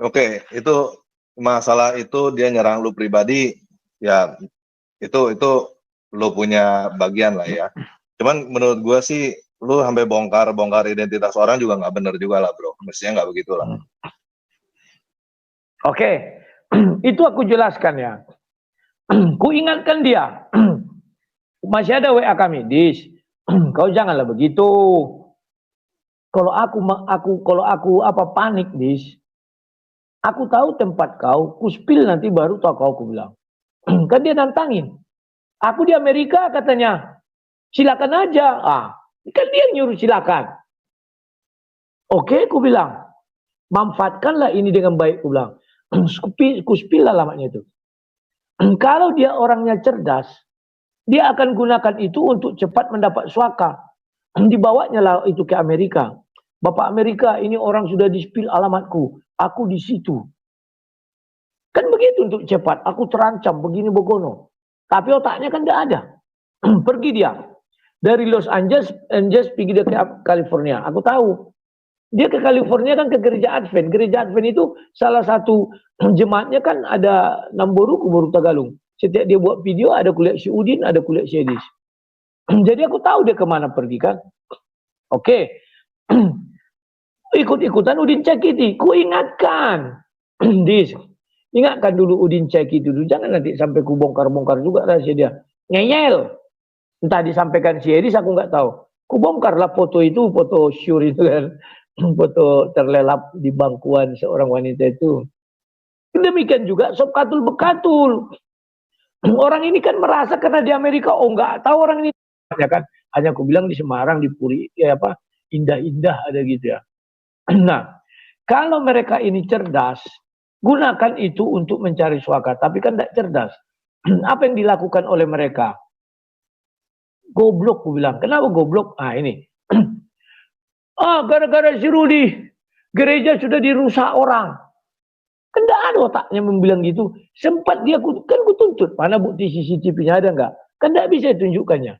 Oke, itu masalah itu dia nyerang lu pribadi, ya itu lu punya bagian lah ya. Cuman menurut gua sih lu sampai bongkar identitas orang juga nggak bener juga lah bro, mestinya nggak begitu lah. Oke, itu aku jelaskan ya. Ku ingatkan dia. Masih ada WA kami, Dis. Kau janganlah begitu. Kalau aku apa panik, Dis. Aku tahu tempat kau, ku spill nanti baru tahu kau, ku bilang. Kan dia nantangin. Aku di Amerika katanya. Silakan aja. Kan dia nyuruh silakan. Oke, ku bilang. Manfaatkanlah ini dengan baik, ku bilang. Ku spill alamatnya itu. Kalau dia orangnya cerdas, dia akan gunakan itu untuk cepat mendapat suaka. Dibawanya lah itu ke Amerika. Bapak Amerika, ini orang sudah di-spill alamatku. Aku di situ. Kan begitu untuk cepat. Aku terancam begini begono. Tapi otaknya kan tidak ada. Pergi dia. Dari Los Angeles pergi dia ke California. Aku tahu. Dia ke California kan ke gereja Advent. Gereja Advent itu salah satu jemaatnya kan ada Namboru, Boru Tagalung. Setiap dia buat video ada kuliah si Udin, ada kuliah si Edis. Jadi aku tahu dia kemana pergi kan. Oke. Ikut-ikutan Udin Cekiti. Ku ingatkan. Dis. Ingatkan dulu Udin Cekiti dulu. Jangan nanti sampai ku bongkar-bongkar juga rahasia dia. Ngeyel. Entah disampaikan si Edis aku nggak tahu. Ku bongkarlah foto itu, foto syur itu kan. Foto terlelap di bangkuan seorang wanita itu. Demikian juga Sob Katul Bekatul. Orang ini kan merasa karena di Amerika, nggak tahu orang ini. Hanya aku bilang di Semarang, di Puri, ya apa, indah-indah ada gitu ya. Nah, kalau mereka ini cerdas, gunakan itu untuk mencari suaka. Tapi kan tidak cerdas. Apa yang dilakukan oleh mereka? Goblok, aku bilang. Kenapa goblok? Ini. Gara-gara si Rudi, gereja sudah dirusak orang. Kan tidak ada otaknya membilang gitu. Sempat dia, kan ku tuntut. Mana bukti CCTV-nya ada enggak? Kan tidak bisa tunjukkannya.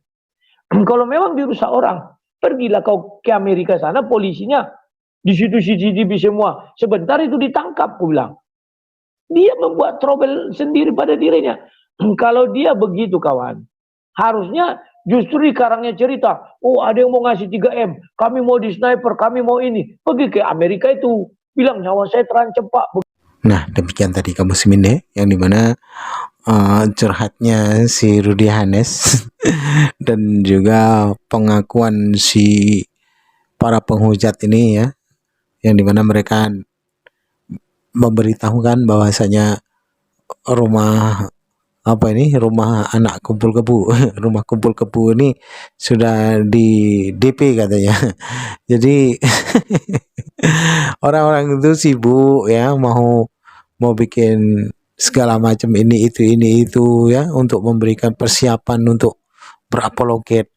Kalau memang dirusak orang, pergilah kau ke Amerika sana, polisinya. Di situ CCTV semua. Sebentar itu ditangkap, ku bilang. Dia membuat trouble sendiri pada dirinya. Kalau dia begitu kawan, harusnya justru sekarangnya cerita, ada yang mau ngasih 3M, kami mau di sniper, kami mau ini. Pergi ke Amerika itu, bilang nyawa saya terancam Pak. Nah, demikian tadi kamu Seminde, yang dimana curhatnya si Rudi Hanes dan juga pengakuan si para penghujat ini ya, yang dimana mereka memberitahukan bahwasanya rumah anak kumpul kebu rumah kumpul kebu ini sudah di DP katanya. Jadi orang-orang itu sibuk ya, mau bikin segala macam ini itu ya, untuk memberikan persiapan untuk berapologet.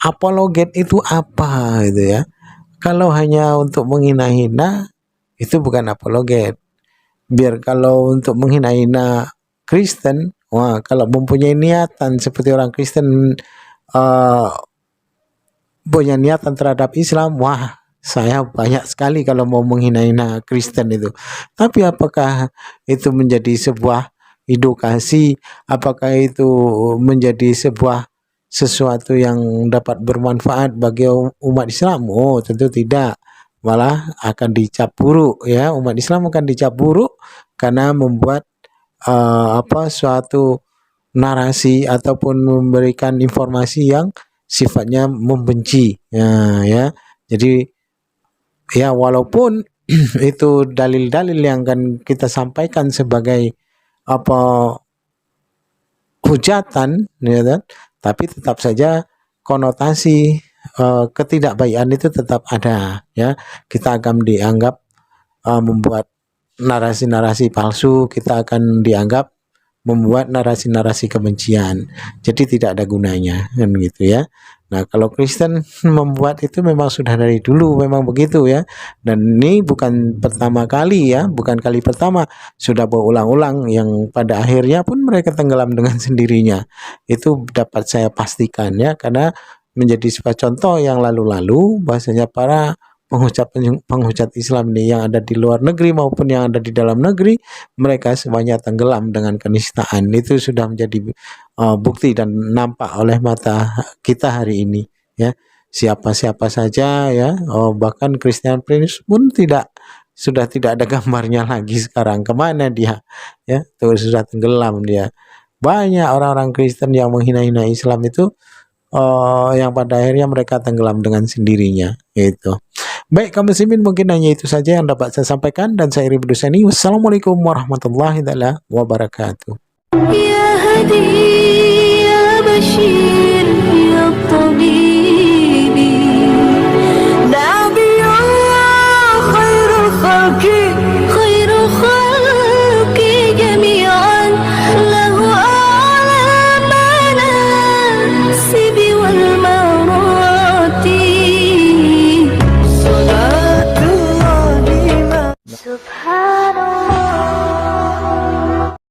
Apologet itu apa gitu ya? Kalau hanya untuk menghina-hina itu bukan apologet. Biar kalau untuk menghina-hina Kristen, kalau mempunyai niatan seperti orang Kristen punya niatan terhadap Islam, saya banyak sekali kalau mau menghina-hina Kristen itu. Tapi apakah itu menjadi sebuah edukasi? Apakah itu menjadi sebuah sesuatu yang dapat bermanfaat bagi umat Islam? Tentu tidak. Malah akan dicap buruk ya. Umat Islam akan dicap buruk karena membuat suatu narasi ataupun memberikan informasi yang sifatnya membenci ya. Jadi ya, walaupun itu dalil-dalil yang akan kita sampaikan sebagai hujatan ya kan, tapi tetap saja konotasi ketidakbaikan itu tetap ada ya. Kita akan dianggap membuat narasi-narasi palsu, kita akan dianggap membuat narasi-narasi kebencian. Jadi tidak ada gunanya kan gitu ya. Nah, kalau Kristen membuat itu memang sudah dari dulu memang begitu ya. Dan ini bukan pertama kali ya, bukan kali pertama, sudah berulang-ulang yang pada akhirnya pun mereka tenggelam dengan sendirinya. Itu dapat saya pastikan ya, karena menjadi sebuah contoh yang lalu-lalu bahasanya para penghujat Islam nih yang ada di luar negeri maupun yang ada di dalam negeri, mereka semuanya tenggelam dengan kenistaan. Itu sudah menjadi bukti dan nampak oleh mata kita hari ini ya. Siapa-siapa saja ya, bahkan Christian Prince pun sudah tidak ada gambarnya lagi sekarang. Kemana dia ya, tuh sudah tenggelam dia. Banyak orang-orang Kristen yang menghina-hina Islam itu yang pada akhirnya mereka tenggelam dengan sendirinya gitu. Baik kaum muslimin, mungkin hanya itu saja yang dapat saya sampaikan dan saya Ribdu Sani. Wassalamualaikum warahmatullahi wabarakatuh. يا هدي يا بشير يا طبيب